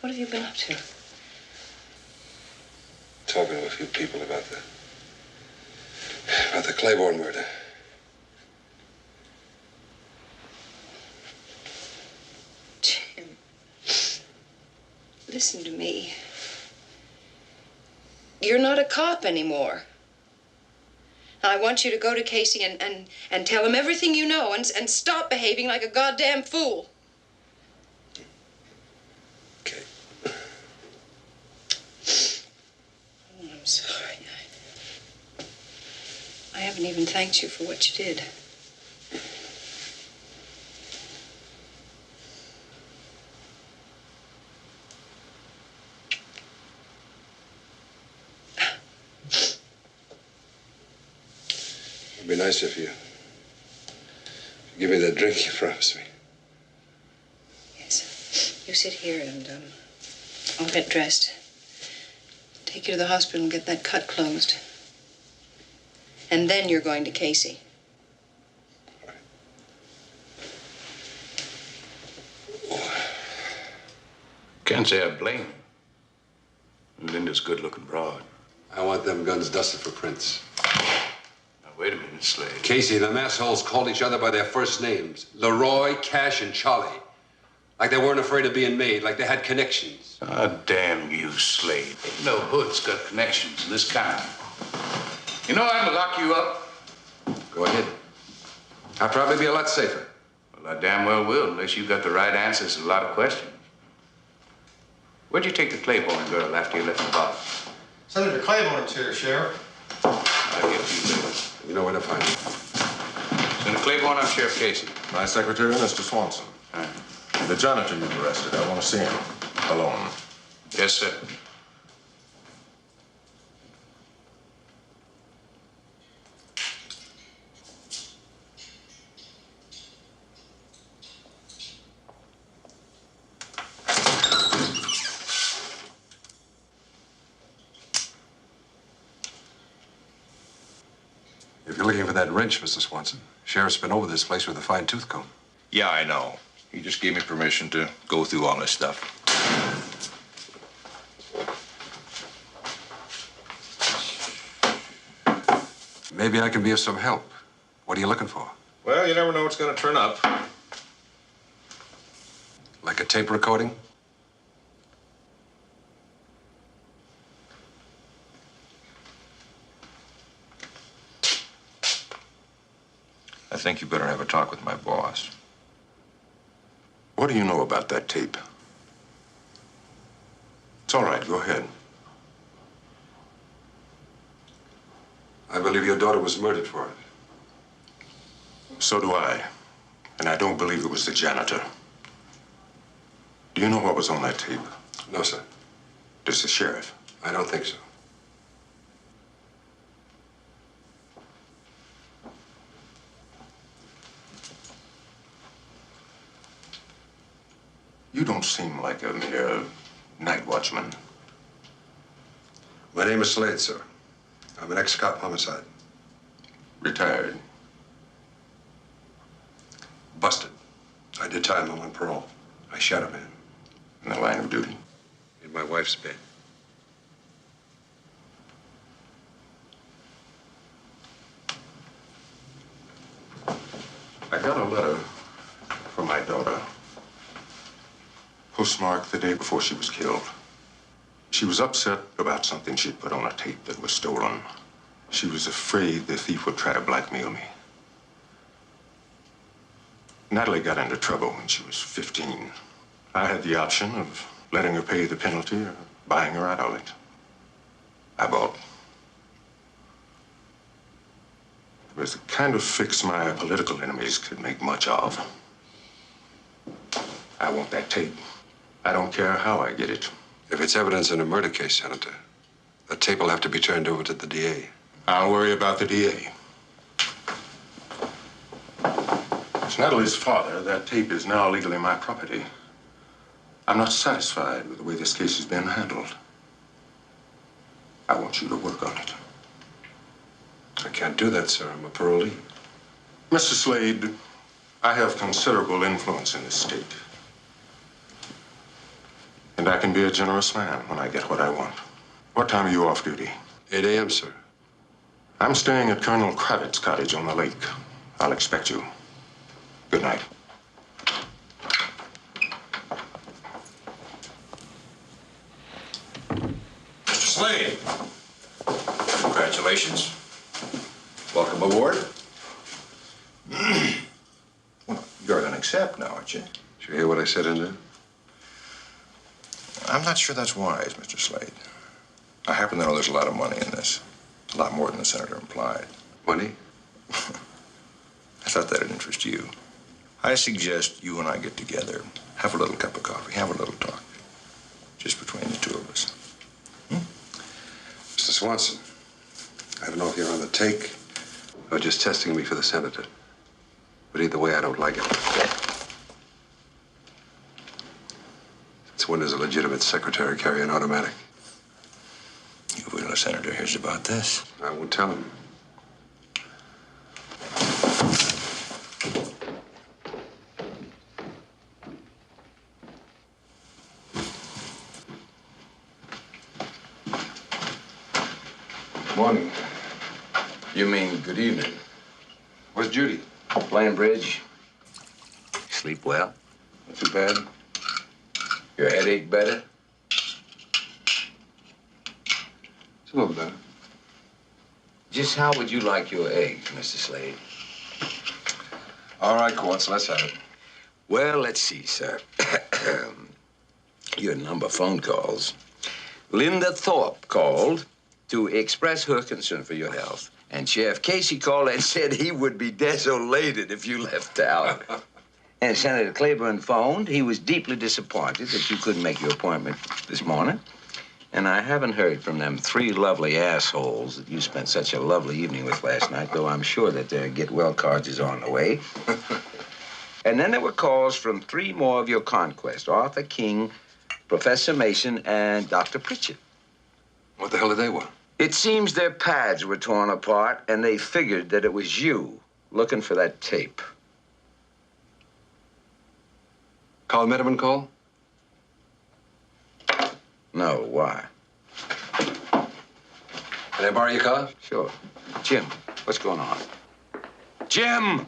What have you been up to? Talking to a few people about the Claiborne murder. Jim, listen to me. You're not a cop anymore. I want you to go to Casey and tell him everything you know and stop behaving like a goddamn fool. Okay. Oh, I'm sorry. I haven't even thanked you for what you did. It'd be nice if you give me that drink you promised me. Yes. You sit here and I'll get dressed. Take you to the hospital and get that cut closed. And then you're going to Casey. Can't say I blame him. Linda's good-looking broad. I want them guns dusted for prints. Now, wait a minute, Slade. Casey, them assholes called each other by their first names. Leroy, Cash, and Charlie. Like they weren't afraid of being made, like they had connections. Ah, damn you, Slade. Ain't no hood's got connections in this kind. You know I'm gonna lock you up. Go ahead. I'll probably be a lot safer. Well, I damn well will, unless you got the right answers to a lot of questions. Where'd you take the Claiborne girl after you left the bar? Senator Claiborne's here, Sheriff. I'll get you later. You know where to find him. Senator Claiborne, I'm Sheriff Casey. My secretary, Mr. Swanson. The janitor you've arrested, I want to see him. Alone. Yes, sir. If you're looking for that wrench, Mr. Swanson, Sheriff's been over this place with a fine-tooth comb. Yeah, I know. He just gave me permission to go through all this stuff. Maybe I can be of some help. What are you looking for? Well, you never know what's going to turn up. Like a tape recording? I think you better have a talk with my boss. What do you know about that tape? It's all right, go ahead. I believe your daughter was murdered for it. So do I. And I don't believe it was the janitor. Do you know what was on that tape? No, sir. Does the sheriff? I don't think so. You don't seem like a mere night watchman. My name is Slade, sir. I'm an ex-cop homicide. Retired. Busted. I did time on parole. I shot a man. In the line of duty? In my wife's bed. I got a letter from my daughter. Postmarked the day before she was killed. She was upset about something she'd put on a tape that was stolen. She was afraid the thief would try to blackmail me. Natalie got into trouble when she was 15. I had the option of letting her pay the penalty or buying her out of it. I bought was the kind of fix my political enemies could make much of. I want that tape. I don't care how I get it. If it's evidence in a murder case, Senator, the tape will have to be turned over to the DA. I'll worry about the DA. As Natalie's father, that tape is now legally my property. I'm not satisfied with the way this case has been handled. I want you to work on it. I can't do that, sir. I'm a parolee. Mr. Slade, I have considerable influence in this state. And I can be a generous man when I get what I want. What time are you off duty? 8 a.m., sir. I'm staying at Colonel Kravitz's cottage on the lake. I'll expect you. Good night. Mr. Slade, congratulations. Welcome aboard. Well, you're going to accept now, aren't you? Did you hear what I said in there? I'm not sure that's wise, Mr. Slade. I happen to know there's a lot of money in this. A lot more than the senator implied. Money? I thought that'd interest you. I suggest you and I get together, have a little cup of coffee, have a little talk. Just between the two of us. Mr. Swanson, I don't know if you're on the take or just testing me for the senator. But either way, I don't like it. When does a legitimate secretary carry an automatic? You wait till the senator hears about this. I won't tell him. Morning. You mean good evening. Where's Judy? Playing bridge. Sleep well? Not too bad. Your headache better? It's a little better. Just how would you like your eggs, Mr. Slade? All right, Quartz, let's have it. Well, let's see, sir. Your number of phone calls. Linda Thorpe called to express her concern for your health. And Sheriff Casey called and said he would be desolated if you left town. And Senator Claiborne phoned. He was deeply disappointed that you couldn't make your appointment this morning. And I haven't heard from them 3 lovely assholes that you spent such a lovely evening with last night, though I'm sure that their get-well cards is on the way. And then there were calls from 3 more of your conquests, Arthur King, Professor Mason, and Dr. Pritchett. What the hell did they want? It seems their pads were torn apart, and they figured that it was you looking for that tape. Carl Metterman call? No, why? Can I borrow your car? Sure. Jim, what's going on? Jim!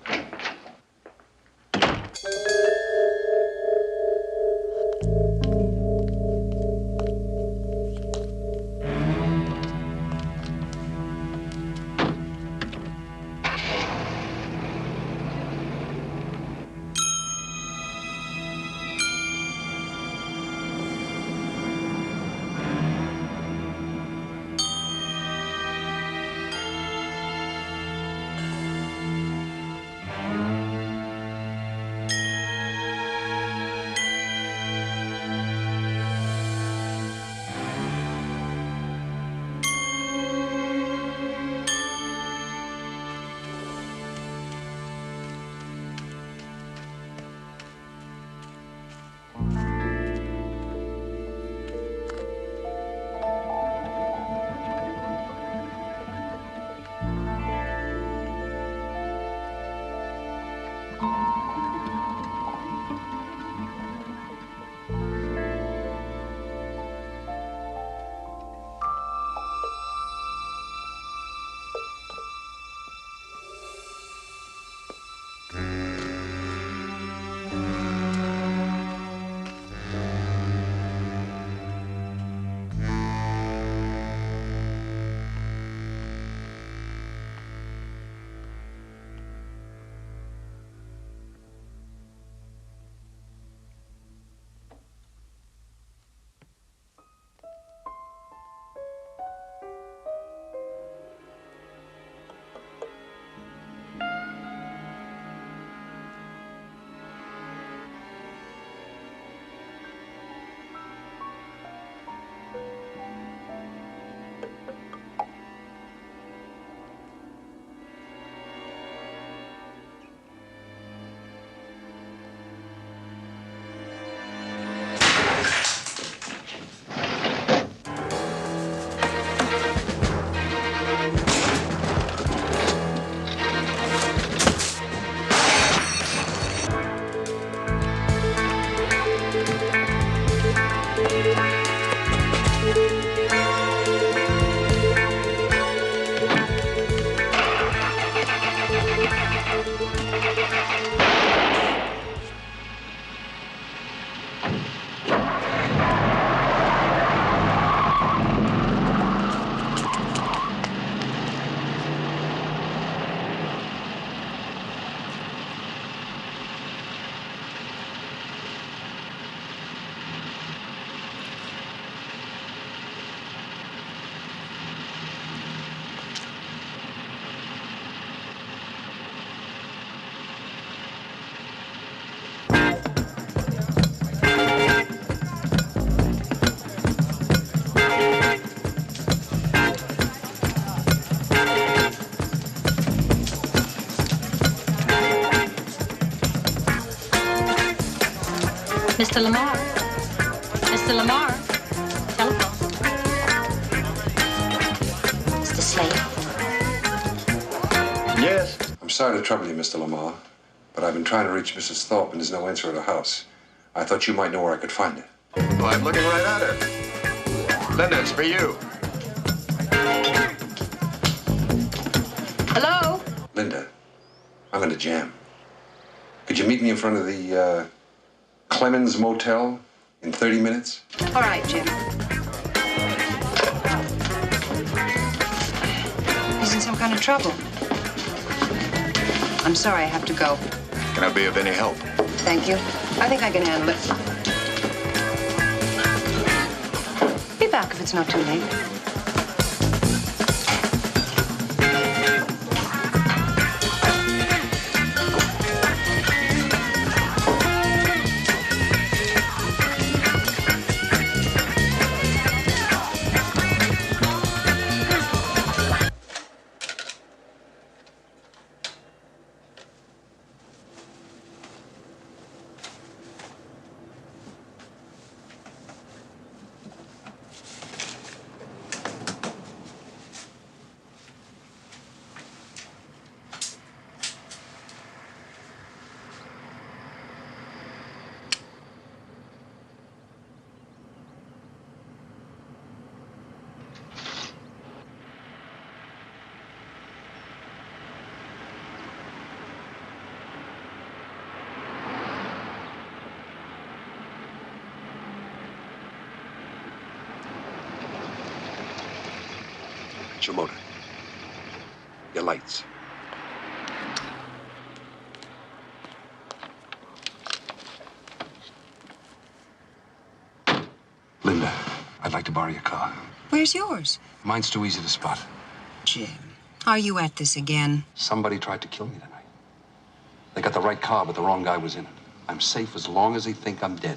Mr. Lamar. Mr. Lamar. Telephone. Mr. Slade. Yes? I'm sorry to trouble you, Mr. Lamar, but I've been trying to reach Mrs. Thorpe and there's no answer at her house. I thought you might know where I could find her. Well, I'm looking right at her. Linda, it's for you. Hello? Linda, I'm in a jam. Could you meet me in front of the Clemens Motel in 30 minutes? All right, Jim. He's in some kind of trouble. I'm sorry I have to go. Can I be of any help? Thank you. I think I can handle it. Be back if it's not too late. It's your motor. Your lights. Linda, I'd like to borrow your car. Where's yours? Mine's too easy to spot. Jim, are you at this again? Somebody tried to kill me tonight. They got the right car, but the wrong guy was in it. I'm safe as long as they think I'm dead.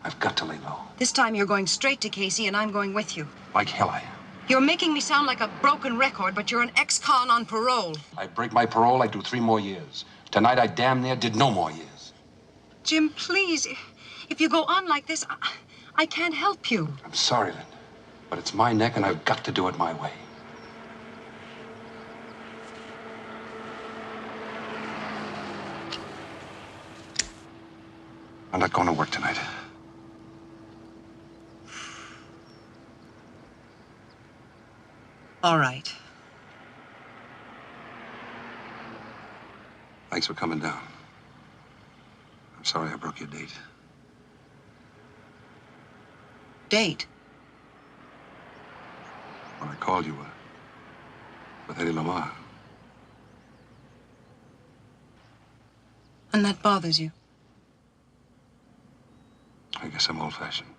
I've got to lay low. This time you're going straight to Casey, and I'm going with you. Like hell I am. You're making me sound like a broken record, but you're an ex-con on parole. I break my parole, I do 3 more years. Tonight I damn near did no more years. Jim, please, if you go on like this, I can't help you. I'm sorry, Linda, but it's my neck and I've got to do it my way. I'm not going to work tonight. All right. Thanks for coming down. I'm sorry I broke your date. Date? When I called you with Eddie Lamar. And that bothers you? I guess I'm old-fashioned.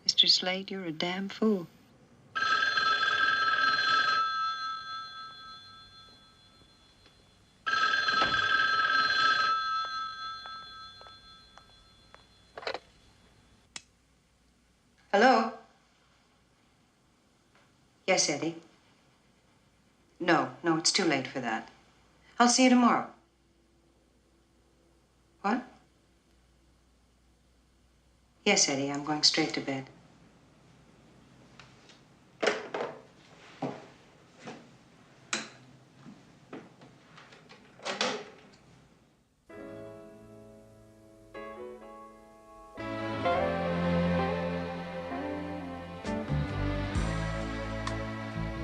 Mr. Slade, you're a damn fool. Hello? Yes, Eddie. No, it's too late for that. I'll see you tomorrow. What? Yes, Eddie, I'm going straight to bed.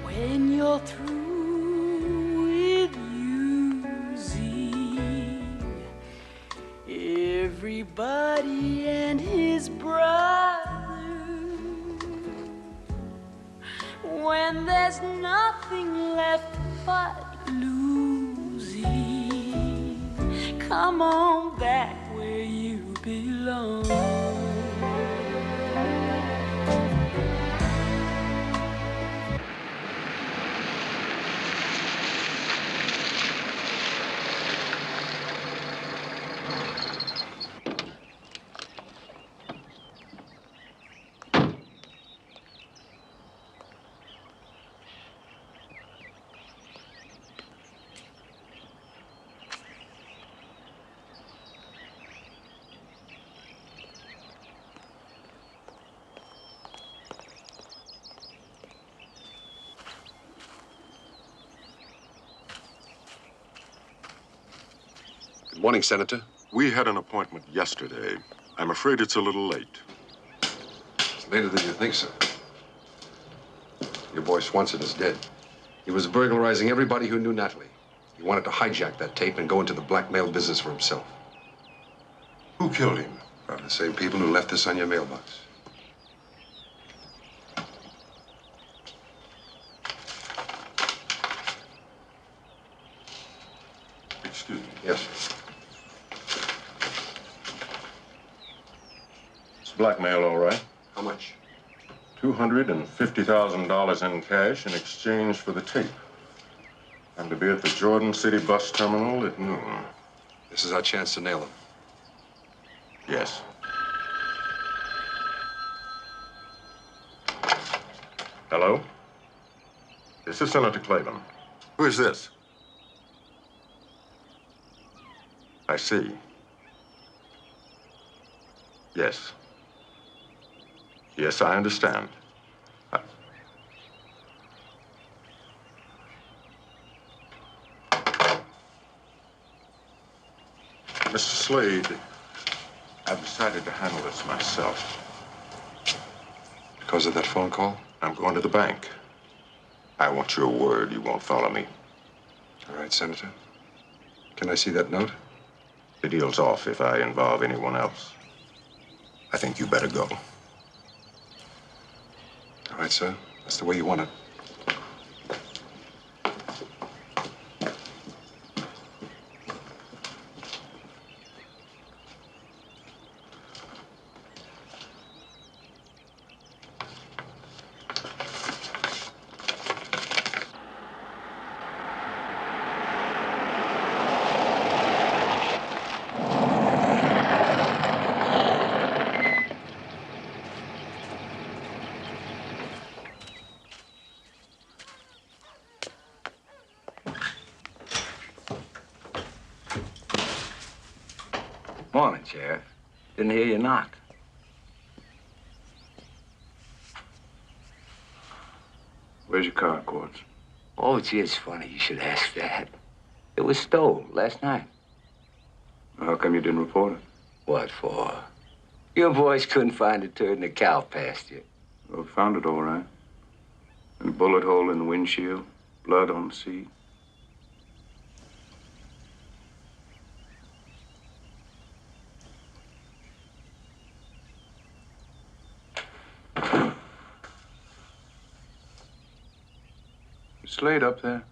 When you're through with using everybody and his brother, when there's nothing left but losing, come on back where you belong. Morning, Senator. We had an appointment yesterday. I'm afraid it's a little late. It's later than you think, sir. Your boy Swanson is dead. He was burglarizing everybody who knew Natalie. He wanted to hijack that tape and go into the blackmail business for himself. Who killed him? The same people who left this on your mailbox. Excuse me. Yes, sir. It's blackmail, all right. How much? $250,000 in cash in exchange for the tape. I'm to be at the Jordan City bus terminal at noon. This is our chance to nail him. Yes. Hello? This is Senator Clavin. Who is this? I see. Yes. Yes, I understand. Mr. Slade, I've decided to handle this myself. Because of that phone call? I'm going to the bank. I want your word you won't follow me. All right, Senator. Can I see that note? The deal's off if I involve anyone else. I think you better go. All right, sir. That's the way you want it. Morning, Sheriff. Didn't hear you knock. Where's your car, Quartz? Oh, gee, it's funny you should ask that. It was stole last night. How come you didn't report it? What for? Your boys couldn't find a turd in the cow pasture. Well, found it all right. And a bullet hole in the windshield, blood on the seat. Slade up there.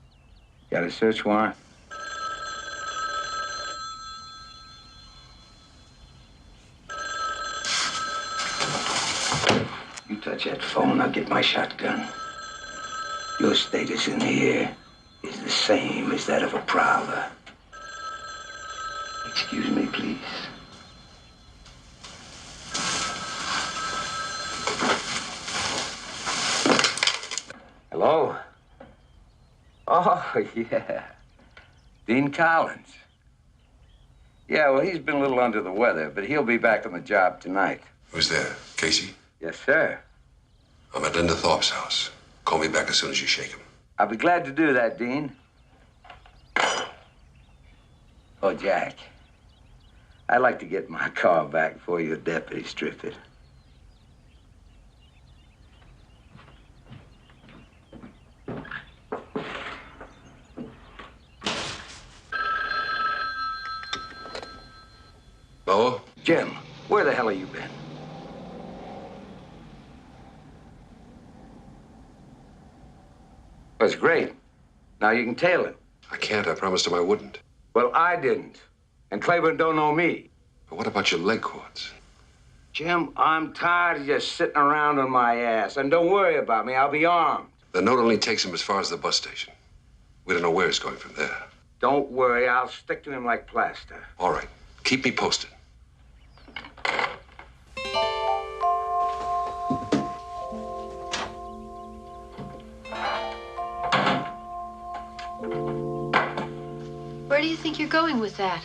Got a search warrant? You touch that phone, I'll get my shotgun. Your status in here is the same as that of a prowler. Excuse me, please. Hello? Oh, yeah. Dean Collins. Yeah, well, he's been a little under the weather, but he'll be back on the job tonight. Who's there? Casey? Yes, sir. I'm at Linda Thorpe's house. Call me back as soon as you shake him. I'll be glad to do that, Dean. Oh, Jack. I'd like to get my car back before your deputy strip it. Hello? Jim, where the hell have you been? That's great. Now you can tail him. I can't. I promised him I wouldn't. Well, I didn't. And Claiborne don't know me. But what about your leg cords? Jim, I'm tired of just sitting around on my ass. And don't worry about me. I'll be armed. The note only takes him as far as the bus station. We don't know where he's going from there. Don't worry. I'll stick to him like plaster. All right. Keep me posted. Where do you think you're going with that?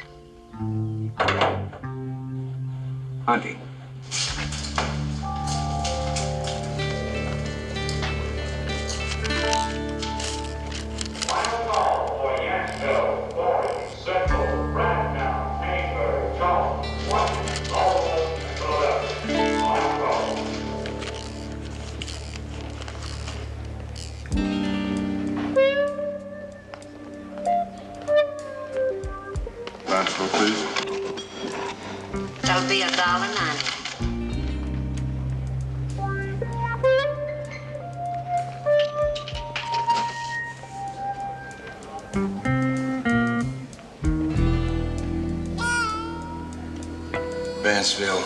Hunting. Final call for Yankville, Boring, Central, Ragtown, $1.90. Vanceville.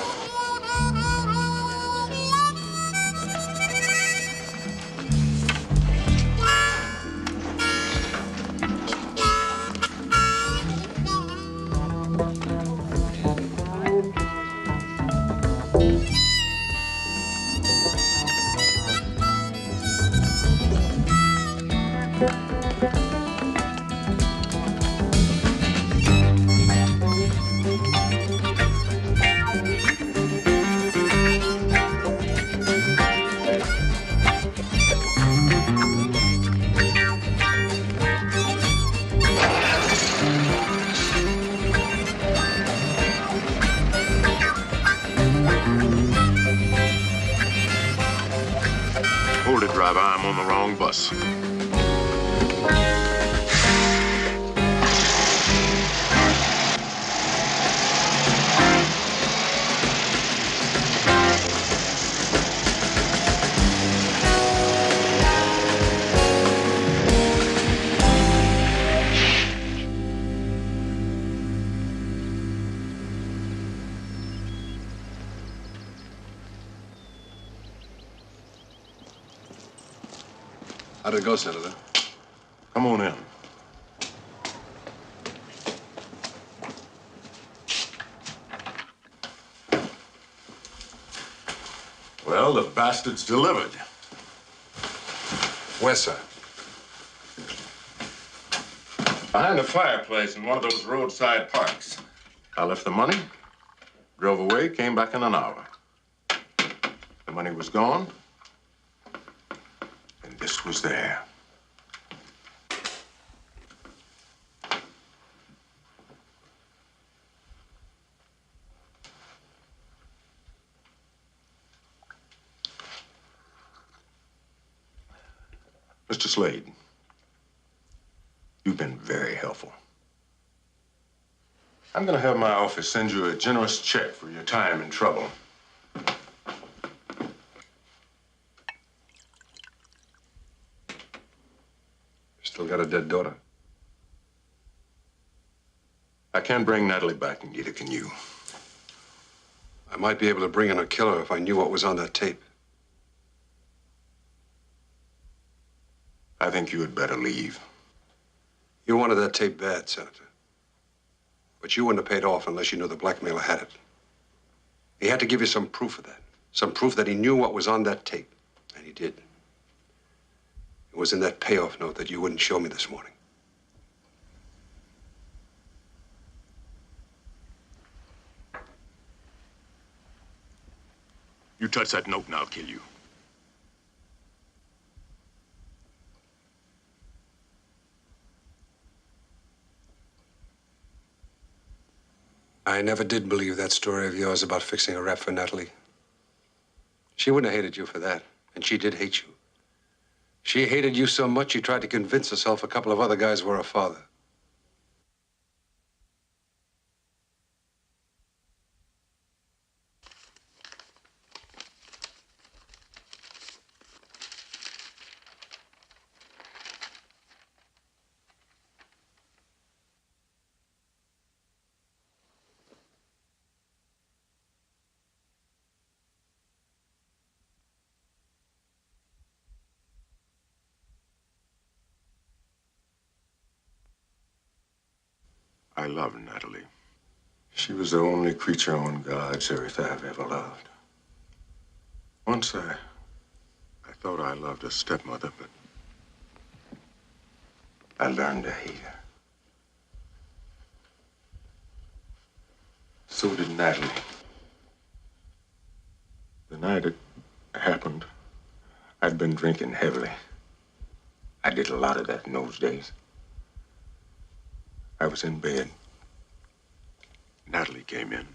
Hold it, driver. I'm on the wrong bus. How'd it go, Senator? Come on in. Well, the bastard's delivered. Where, sir? Behind the fireplace in one of those roadside parks. I left the money, drove away, came back in an hour. The money was gone, and this was there. Mr. Slade, you've been very helpful. I'm going to have my office send you a generous check for your time and trouble. Still got a dead daughter? I can't bring Natalie back, and neither can you. I might be able to bring in a killer if I knew what was on that tape. I think you had better leave. You wanted that tape bad, Senator. But you wouldn't have paid off unless you knew the blackmailer had it. He had to give you some proof of that. Some proof that he knew what was on that tape. And he did. It was in that payoff note that you wouldn't show me this morning. You touch that note and I'll kill you. I never did believe that story of yours about fixing a rap for Natalie. She wouldn't have hated you for that, and she did hate you. She hated you so much she tried to convince herself a couple of other guys were her father. I love Natalie. She was the only creature on God's earth I've ever loved. Once I thought I loved her stepmother, but I learned to hate her. So did Natalie. The night it happened, I'd been drinking heavily. I did a lot of that in those days. I was in bed. Natalie came in.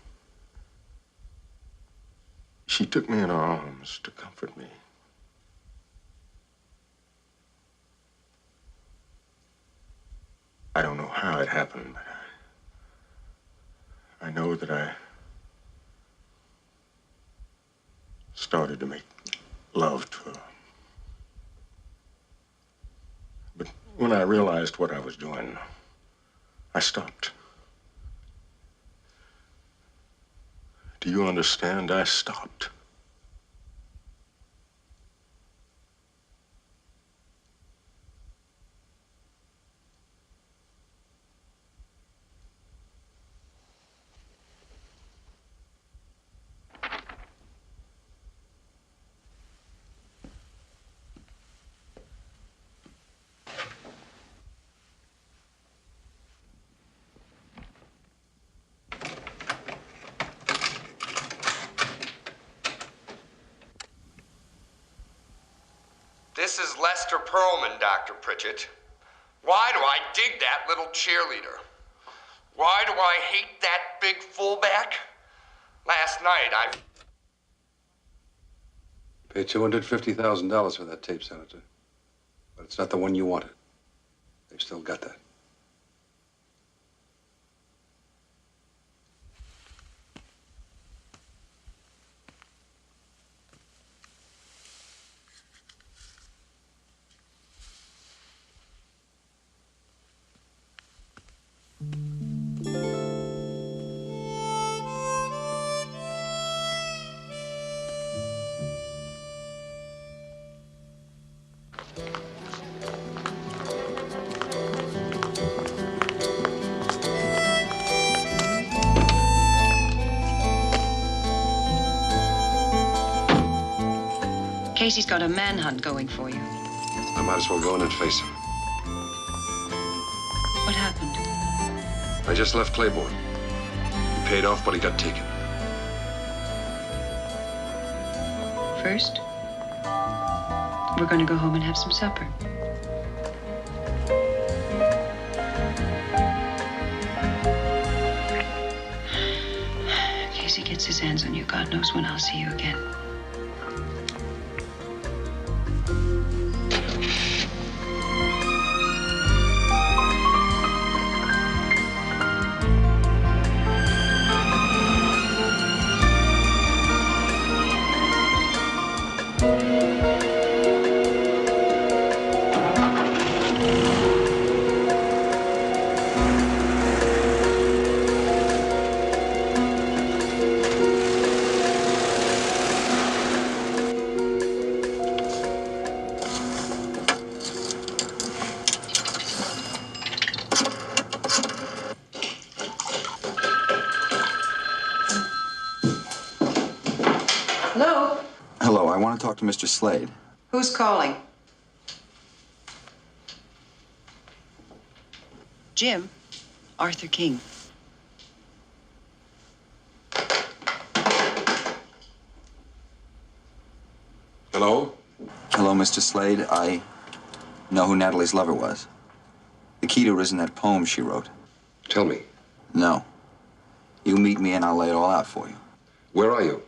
She took me in her arms to comfort me. I don't know how it happened, but I know that I started to make love to her. But when I realized what I was doing, I stopped. Do you understand? I stopped. This is Lester Pearlman, Dr. Pritchett. Why do I dig that little cheerleader? Why do I hate that big fullback? Last night, I paid $250,000 for that tape, Senator. But it's not the one you wanted. They've still got that. Casey's got a manhunt going for you. I might as well go in and face him. What happened? I just left Claiborne. He paid off, but he got taken. First, we're going to go home and have some supper. Casey gets his hands on you. God knows when I'll see you again. Hello? Hello, I want to talk to Mr. Slade. Who's calling? Jim, Arthur King. Hello? Hello, Mr. Slade. I know who Natalie's lover was. The key to her is in that poem she wrote. Tell me. No. You meet me and I'll lay it all out for you. Where are you?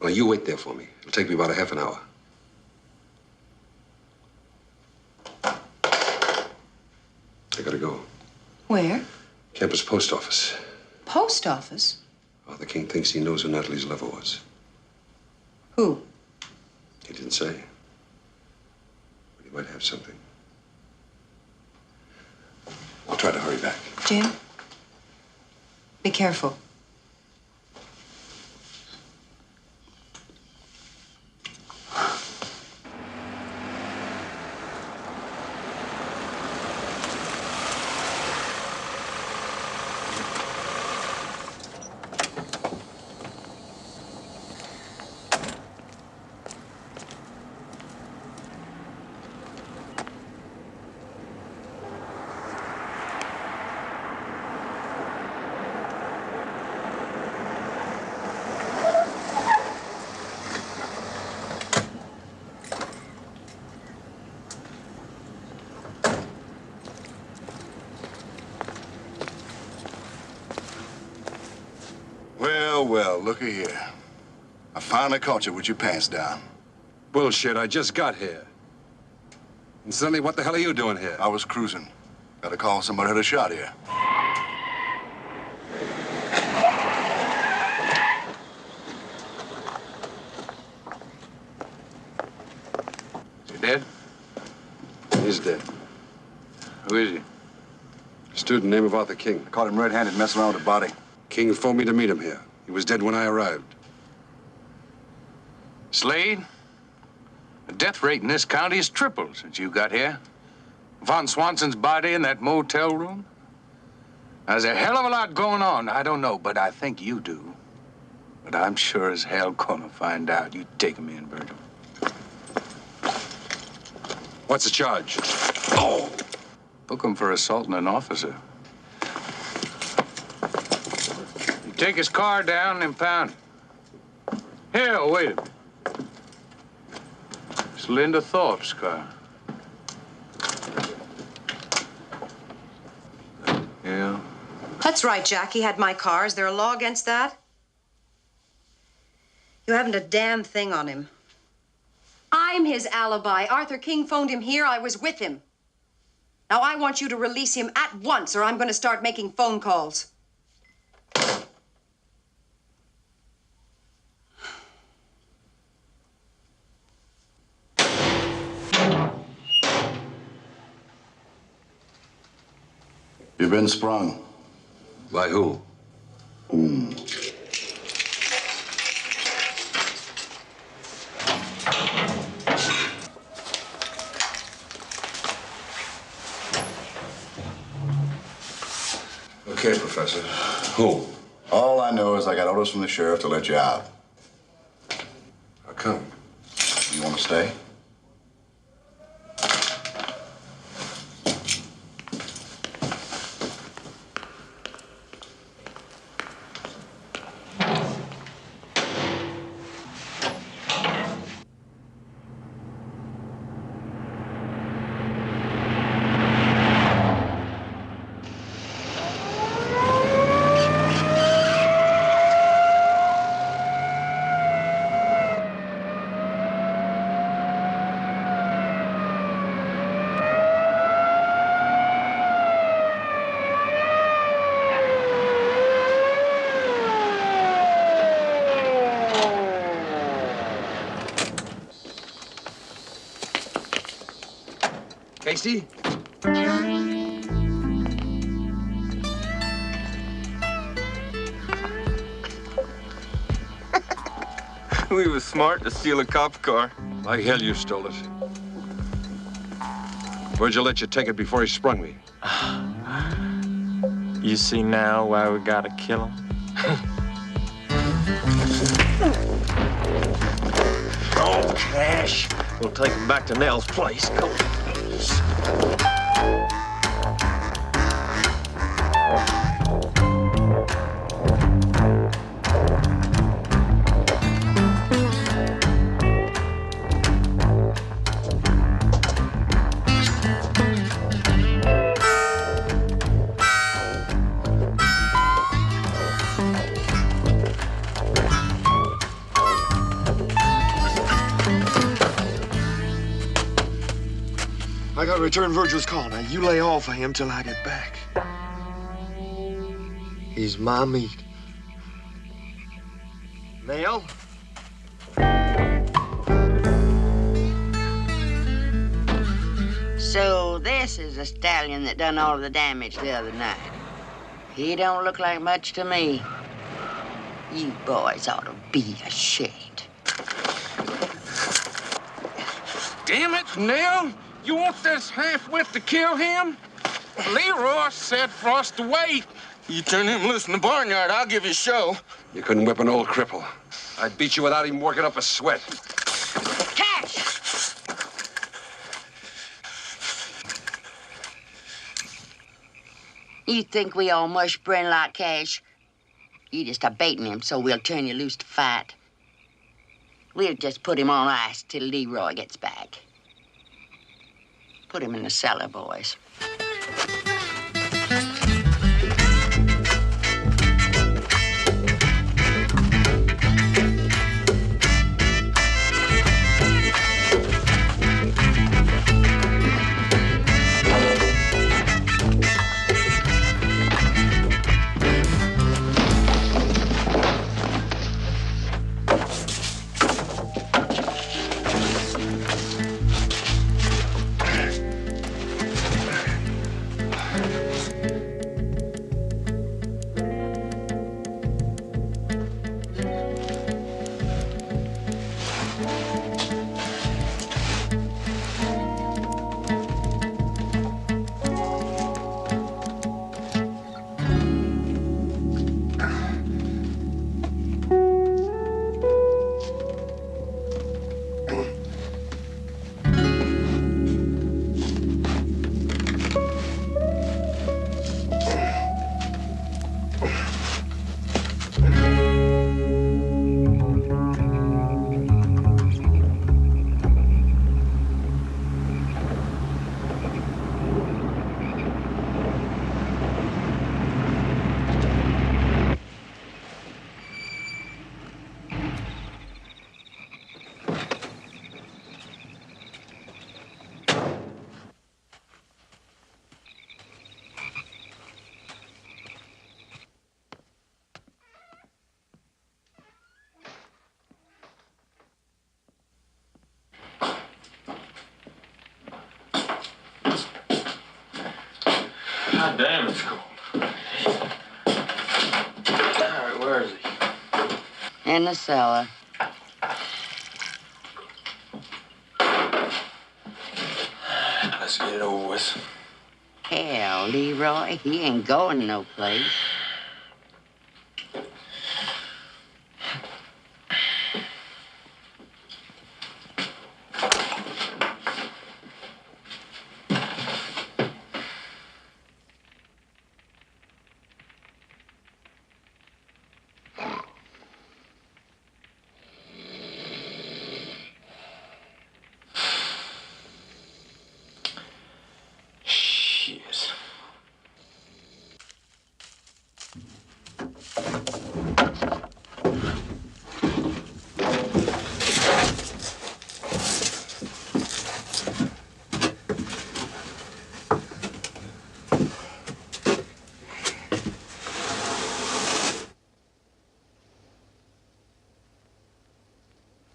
Well, you wait there for me. It'll take me about a half an hour. I gotta go. Where? Campus post office. Post office? Arthur King thinks he knows who Natalie's lover was. Who? He didn't say. But he might have something. I'll try to hurry back. Jim, be careful. Well, looky here. I finally caught you with your pants down. Bullshit, I just got here. And suddenly, what the hell are you doing here? I was cruising. Got a call somebody had a shot here. student, name of Arthur King. I caught him red-handed messing around with a body. King phoned me to meet him here. He was dead when I arrived. Slade, the death rate in this county has tripled since you got here. Von Swanson's body in that motel room. There's a hell of a lot going on. I don't know, but I think you do. But I'm sure as hell gonna find out. You take him in, Virgil. What's the charge? Oh! Book him for assaulting an officer. You take his car down and impound it. Here, wait a minute. It's Linda Thorpe's car. Yeah. That's right, Jack. He had my car. Is there a law against that? You haven't a damn thing on him. I'm his alibi. Arthur King phoned him here. I was with him. Now, I want you to release him at once, or I'm going to start making phone calls. You've been sprung. By who? Okay, Professor. Who? All I know is I got orders from the sheriff to let you out. How come? You want to stay? Casey? We was smart to steal a cop car. Like hell you stole it. Virgil let you take it before he sprung me. You see now why we gotta kill him? Oh, Cash. We'll take him back to Nell's place. Come on. I gotta return Virgil's call. Now, you lay off of him till I get back. He's my meat. Nell? So this is the stallion that done all the damage the other night. He don't look like much to me. You boys ought to be ashamed. Damn it, Nell! You want this half-wit to kill him? Leroy said for us to wait. You turn him loose in the barnyard, I'll give you a show. You couldn't whip an old cripple. I'd beat you without even working up a sweat. Cash! You think we all mush Bryn like Cash? You just a baiting him so we'll turn you loose to fight. We'll just put him on ice till Leroy gets back. Put him in the cellar, boys. damn, it's cold. All right, where is he? In the cellar. Let's get it over with. Hell, Leroy, he ain't going no place. Shit.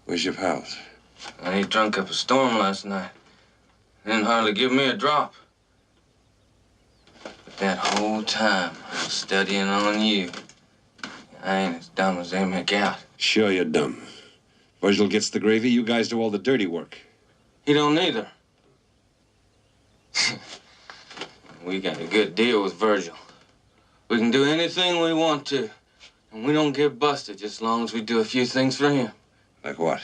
Where's your pals? He drunk up a storm last night. Didn't hardly give me a drop. But that whole time, I was studying on you. I ain't as dumb as they make out. Sure you're dumb. Virgil gets the gravy, you guys do all the dirty work. He don't either. We got a good deal with Virgil. We can do anything we want to. And we don't get busted just as long as we do a few things for him. Like what?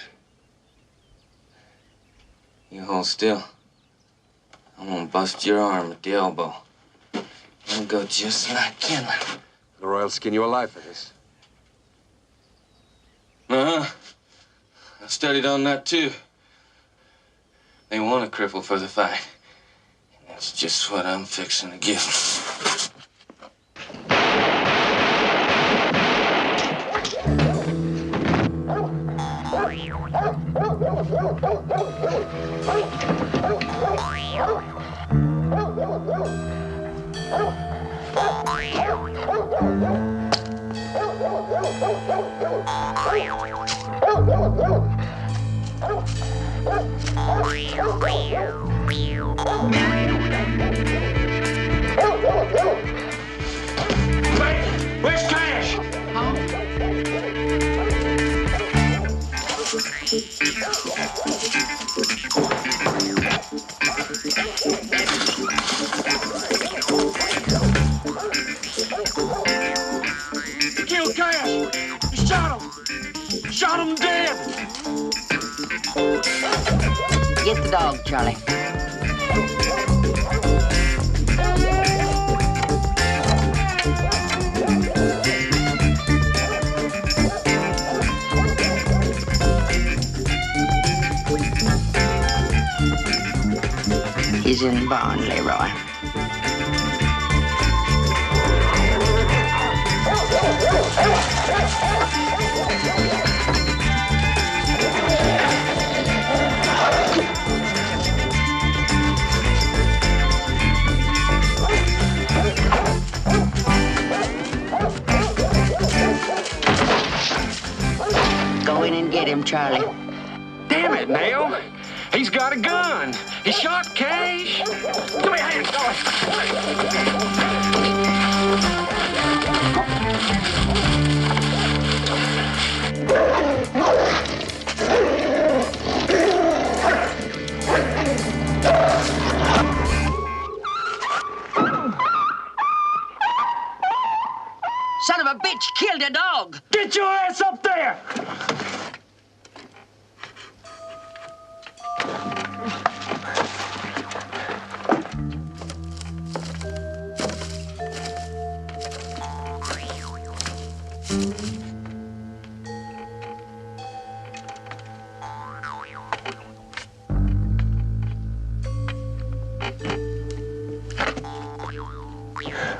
You hold still. I'm gonna bust your arm at the elbow. It'll go just like kindling. Leroy will skin you alive for this. Uh-huh. I studied on that, too. They want a cripple for the fight. And that's just what I'm fixing to give them. Where's Cash? He killed Cash. He shot him. He shot him dead. Get the dog, Charlie. He's in the barn, Leroy. Go in and get him, Charlie. Damn it, Nail. He's got a gun. He shot Cash. Give me a hand, Son of a bitch killed a dog. Get your ass up there.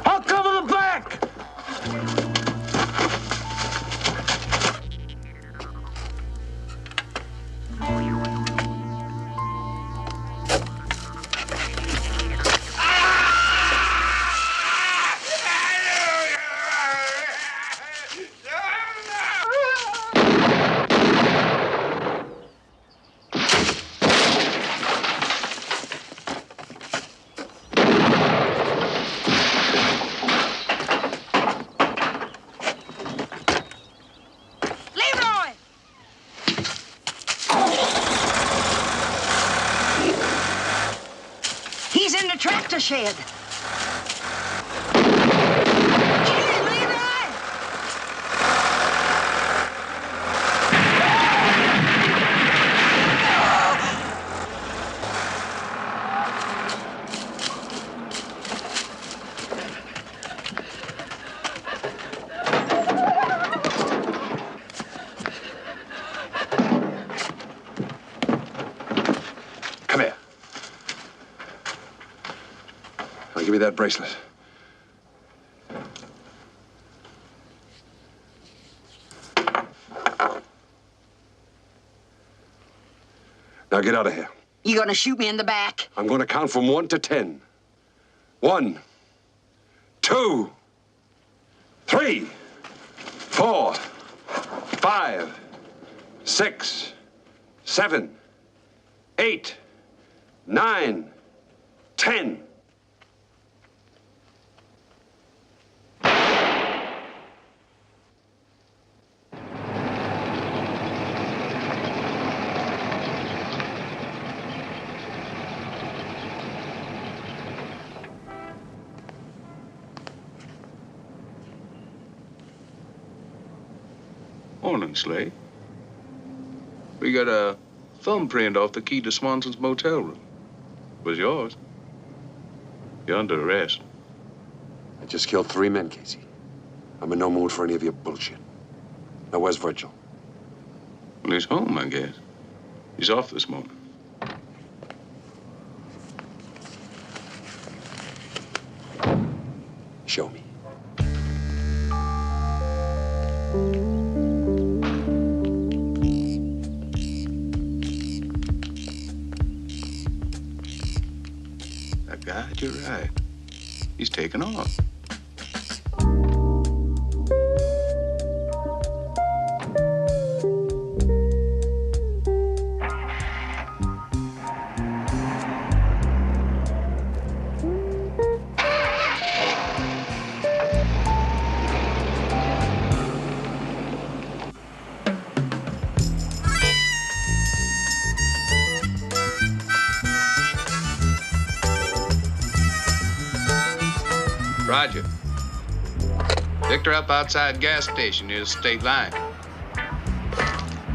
I'll cover the back. aftershed. Come here. Now give me that bracelet. Now get out of here. You gonna shoot me in the back? I'm going to count from 1 to 10. 1, 2, 3, 4, 5, 6, 7, 8, 9, 10. Morning, Slade. We got a thumbprint off the key to Swanson's motel room. It was yours. You're under arrest. I just killed 3 men, Casey. I'm in no mood for any of your bullshit. Now, where's Virgil? Well, he's home, I guess. He's off this morning. Show me. God, you're right. He's taken off. Roger. Picked her up outside gas station near the state line.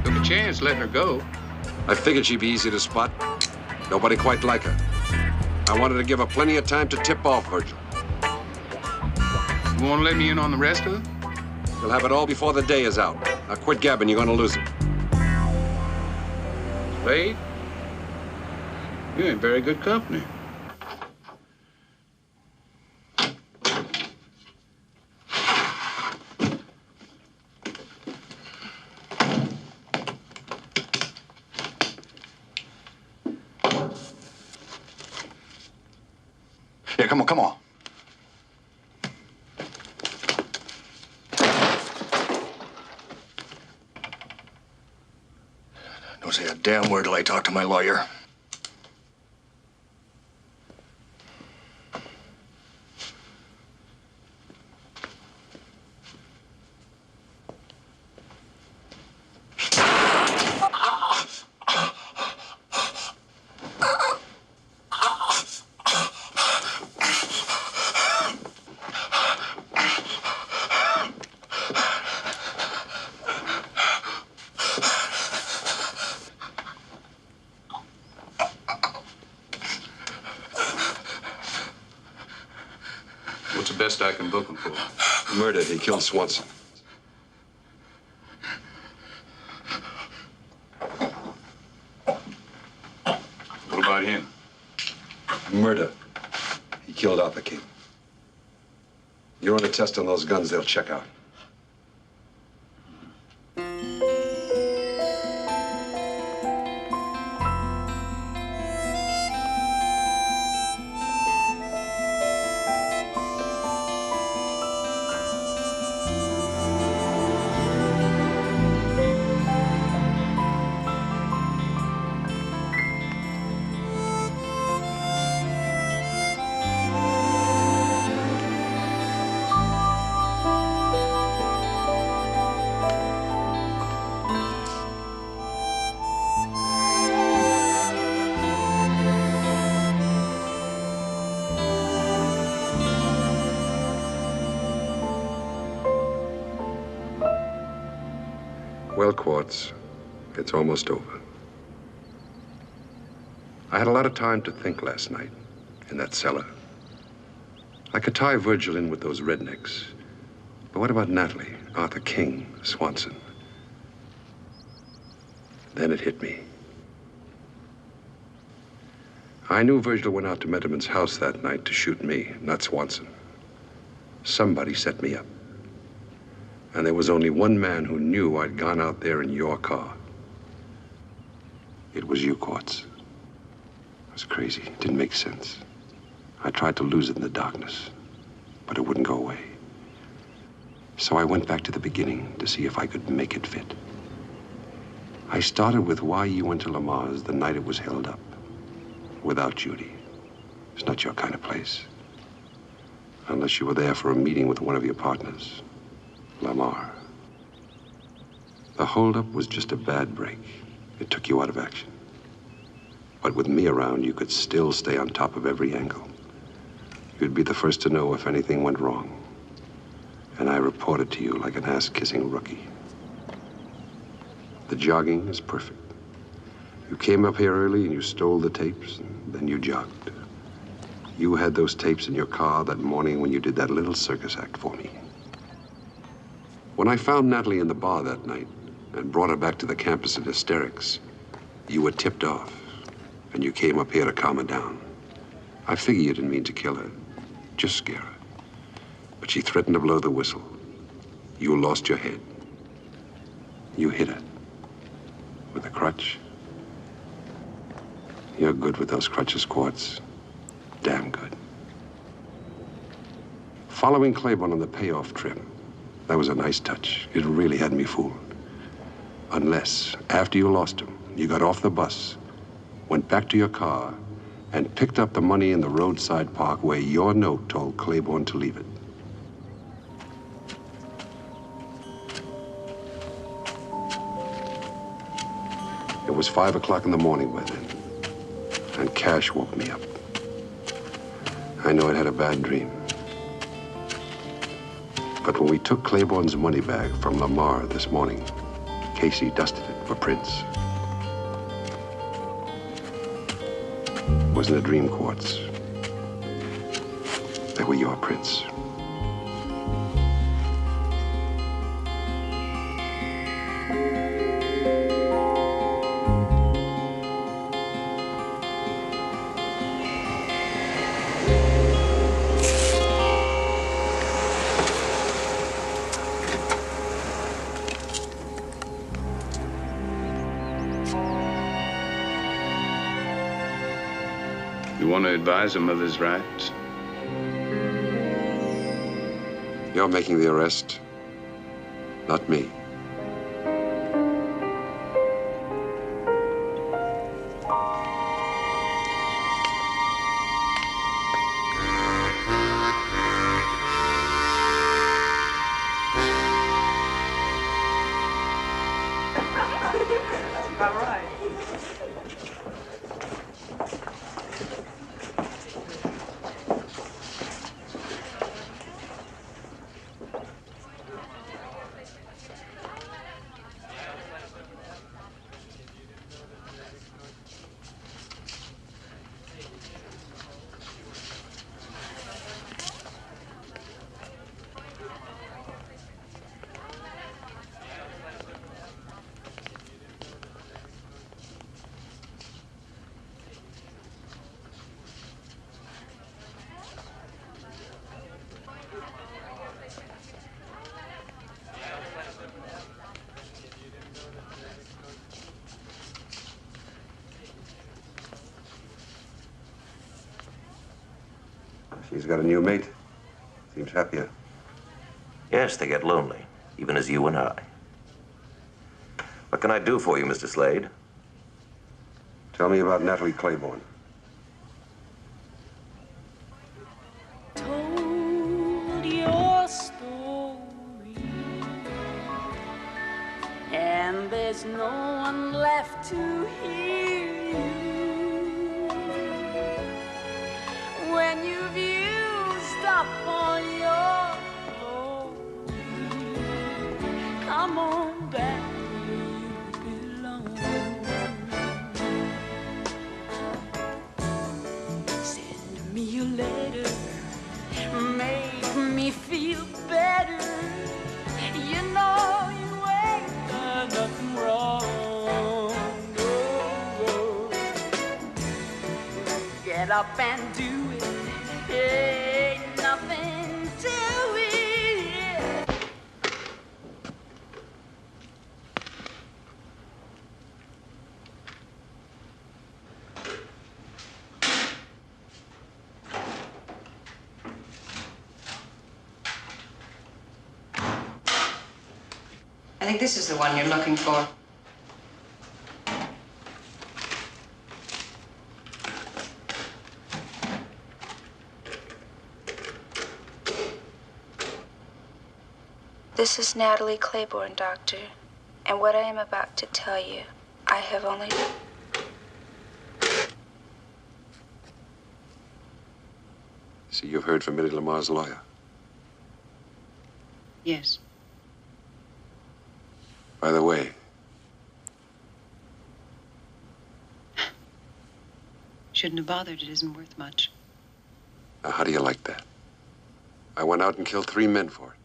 Took a chance letting her go. I figured she'd be easy to spot. Nobody quite like her. I wanted to give her plenty of time to tip off Virgil. You want to let me in on the rest of it? You'll have it all before the day is out. Now quit gabbing, you're gonna lose it. Slade, you ain't very good company. Yeah, come on, come on. Don't say a damn word till I talk to my lawyer. What's the best I can book him for? Murder. He killed Swanson. What about him? Murder. He killed Arthur King. You run a test on those guns, they'll check out. Well, Quartz, it's almost over. I had a lot of time to think last night in that cellar. I could tie Virgil in with those rednecks. But what about Natalie, Arthur King, Swanson? Then it hit me. I knew Virgil went out to Metterman's house that night to shoot me, not Swanson. Somebody set me up. And there was only one man who knew I'd gone out there in your car. It was you, Quartz. It was crazy. It didn't make sense. I tried to lose it in the darkness, but it wouldn't go away. So I went back to the beginning to see if I could make it fit. I started with why you went to Lamar's the night it was held up. Without Judy. It's not your kind of place. Unless you were there for a meeting with one of your partners, Lamar. The holdup was just a bad break. It took you out of action. But with me around, you could still stay on top of every angle. You'd be the first to know if anything went wrong. And I reported to you like an ass-kissing rookie. The jogging is perfect. You came up here early and you stole the tapes, and then you jogged. You had those tapes in your car that morning when you did that little circus act for me. When I found Natalie in the bar that night and brought her back to the campus in hysterics, you were tipped off, and you came up here to calm her down. I figure you didn't mean to kill her, just scare her. But she threatened to blow the whistle. You lost your head. You hit her with a crutch. You're good with those crutches, Quartz. Damn good. Following Claiborne on the payoff trip, that was a nice touch. It really had me fooled. Unless, after you lost him, you got off the bus, went back to your car, and picked up the money in the roadside park where your note told Claiborne to leave it. It was 5 o'clock in the morning by then. And Cash woke me up. I know I'd had a bad dream. But when we took Claiborne's money bag from Lamar this morning, Casey dusted it for prints. It wasn't a dream, Quartz. They were your prints. You want to advise him of his rights? You're making the arrest, not me. All right. She's got a new mate. Seems happier. Yes, they get lonely, even as you and I. What can I do for you, Mr. Slade? Tell me about Natalie Claiborne. Told your story, and there's no one left to hear you. When you've used up all your glory, come on back up and do it. Ain't nothing to it. Yeah. I think this is the one you're looking for. This is Natalie Claiborne, Doctor. And what I am about to tell you, I have only... See, you've heard from Eddie Lamar's lawyer. Yes. By the way, Shouldn't have bothered. It isn't worth much. now how do you like that? I went out and killed 3 men for it.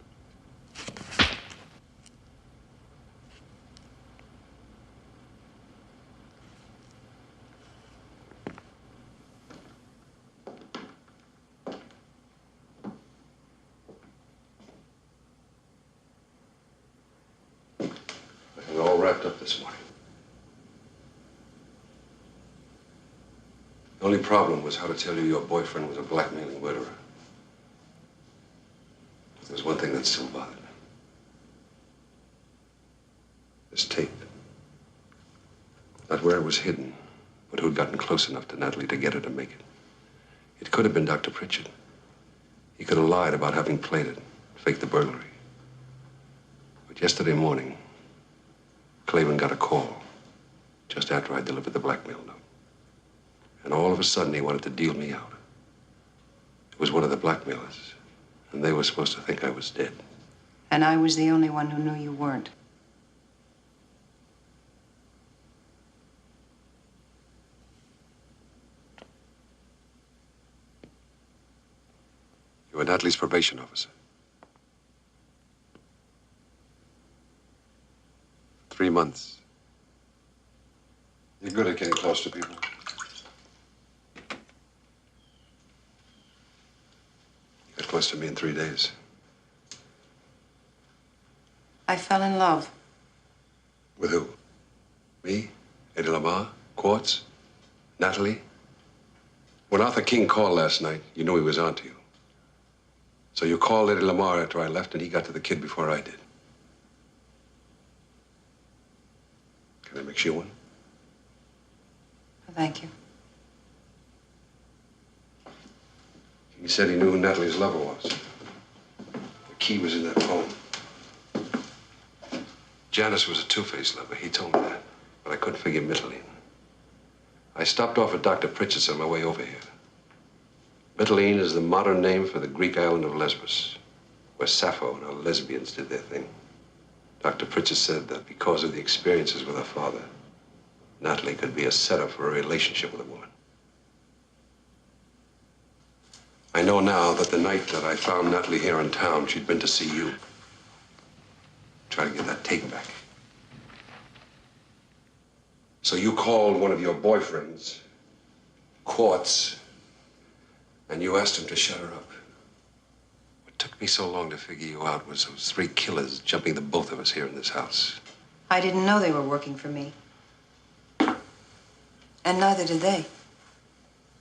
It all wrapped up this morning. The only problem was how to tell you your boyfriend was a blackmailing murderer. But there's one thing that still bothered me. This tape. Not where it was hidden, but who'd gotten close enough to Natalie to get her to make it. It could have been Dr. Pritchard. He could have lied about having played it, faked the burglary. But yesterday morning, Claiborne got a call just after I delivered the blackmail note. And all of a sudden, he wanted to deal me out. It was one of the blackmailers, and they were supposed to think I was dead. And I was the only one who knew you weren't. You were Natalie's probation officer. 3 months. You're good at getting close to people. You got close to me in 3 days. I fell in love. With who? Me? Eddie Lamar? Quartz? Natalie? When Arthur King called last night, you knew he was onto you. So you called Eddie Lamar after I left, and he got to the kid before I did. Can I mix you one? Thank you. He said he knew who Natalie's lover was. The key was in that poem. Janice was a two-faced lover. He told me that. But I couldn't figure Mytilene. I stopped off at Dr. Pritchard's on my way over here. Mytilene is the modern name for the Greek island of Lesbos, where Sappho and her lesbians did their thing. Dr. Pritchard said that because of the experiences with her father, Natalie could be a setup for a relationship with a woman. I know now that the night that I found Natalie here in town, she'd been to see you. Try to get that tape back. So you called one of your boyfriends, Quartz, and you asked him to shut her up. What took me so long to figure you out was those 3 killers jumping the both of us here in this house. I didn't know they were working for me. And neither did they.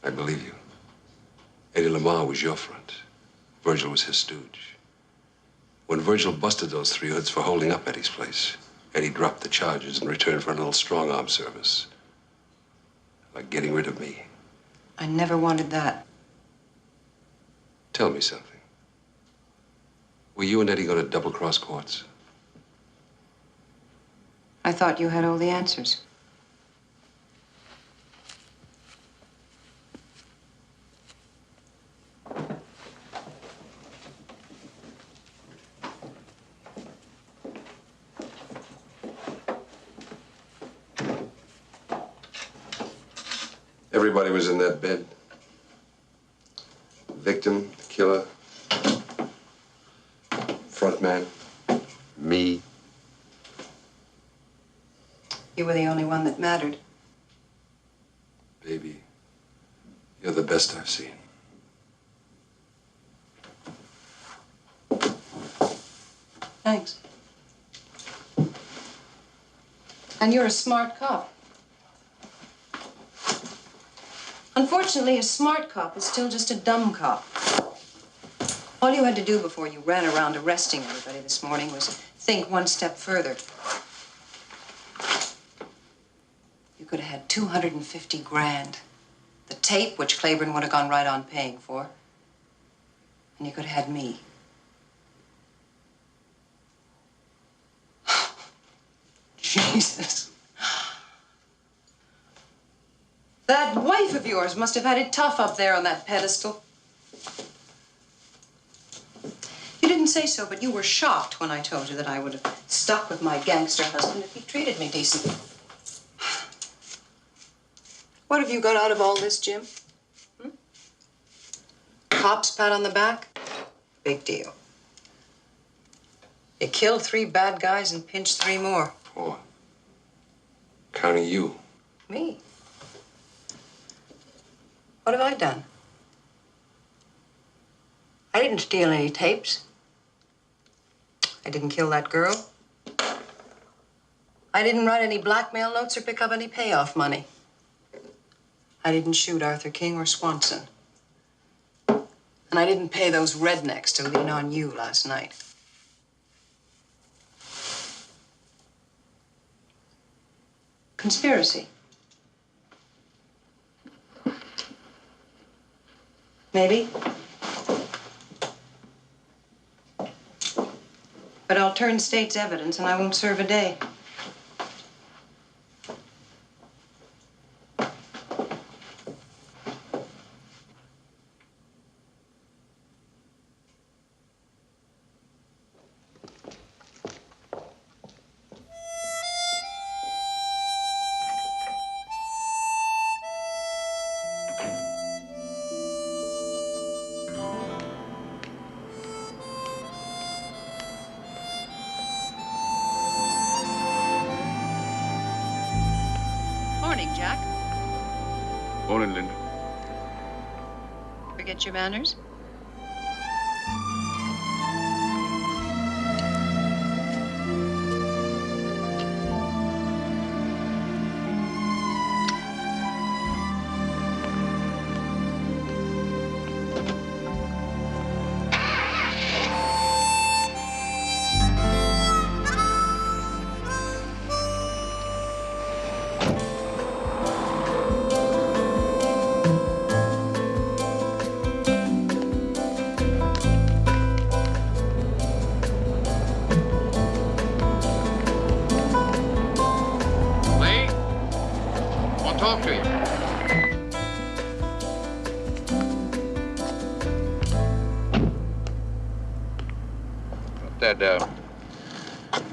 I believe you. Eddie Lamar was your front. Virgil was his stooge. When Virgil busted those 3 hoods for holding up Eddie's place, Eddie dropped the charges in return for a little strong-arm service. Like getting rid of me. I never wanted that. Tell me something. Were you and Eddie going to double-cross Quartz? I thought you had all the answers. Everybody was in that bed. Victim, the killer, front man, me. You were the only one that mattered. Baby, you're the best I've seen. Thanks. And you're a smart cop. Unfortunately, a smart cop is still just a dumb cop. All you had to do before you ran around arresting everybody this morning was think one step further. You could have had 250 grand. The tape, which Claiborne would have gone right on paying for. And you could have had me. Jesus. That wife of yours must have had it tough up there on that pedestal. You didn't say so, but you were shocked when I told you that I would have stuck with my gangster husband if he treated me decently. What have you got out of all this, Jim? Cops pat on the back? Big deal. You killed 3 bad guys and pinched 3 more. 4. Counting you. Me? What have I done? I didn't steal any tapes. I didn't kill that girl. I didn't write any blackmail notes or pick up any payoff money. I didn't shoot Arthur King or Swanson. And I didn't pay those rednecks to lean on you last night. Conspiracy. Maybe. But I'll turn state's evidence and I won't serve a day. Morning, Jack. Morning, Linda. Forget your manners? Talk to you. That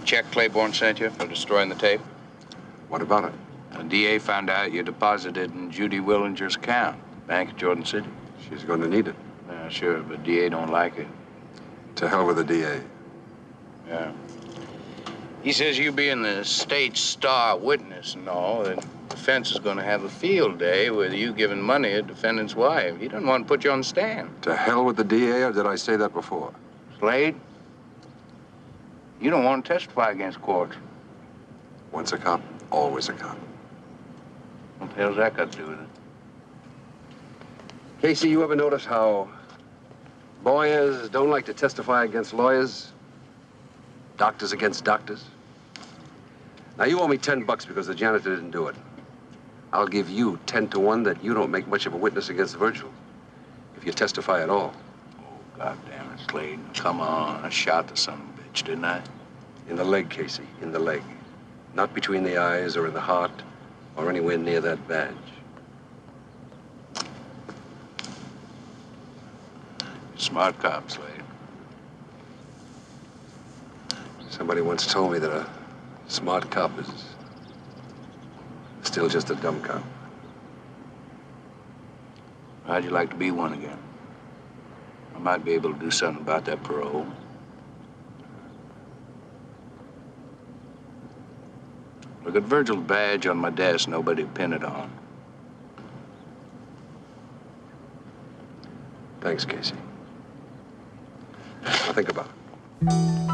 check Claiborne sent you for destroying the tape? What about it? The DA found out you deposited in Judy Willinger's account, Bank of Jordan City. She's going to need it. Yeah, sure, but DA don't like it. To hell with the DA. Yeah. He says you being the state's star witness and all, that defense is going to have a field day with you giving money to defendant's wife. He doesn't want to put you on the stand. To hell with the DA, or did I say that before? Slade, you don't want to testify against Quartz. Once a cop, always a cop. What the hell's that got to do with it? Casey, you ever notice how lawyers don't like to testify against lawyers? Doctors against doctors? Now, you owe me $10 because the janitor didn't do it. I'll give you 10 to 1 that you don't make much of a witness against Virgil, if you testify at all. Oh, God damn it, Slade. Come on. I shot the son of a bitch, didn't I? In the leg, Casey, in the leg. Not between the eyes or in the heart or anywhere near that badge. Smart cop, Slade. Somebody once told me that a smart cop is still just a dumb cop. How'd you like to be one again? I might be able to do something about that parole. Look at Virgil's badge on my desk. Nobody pinned it on. Thanks, Casey. Now think about it.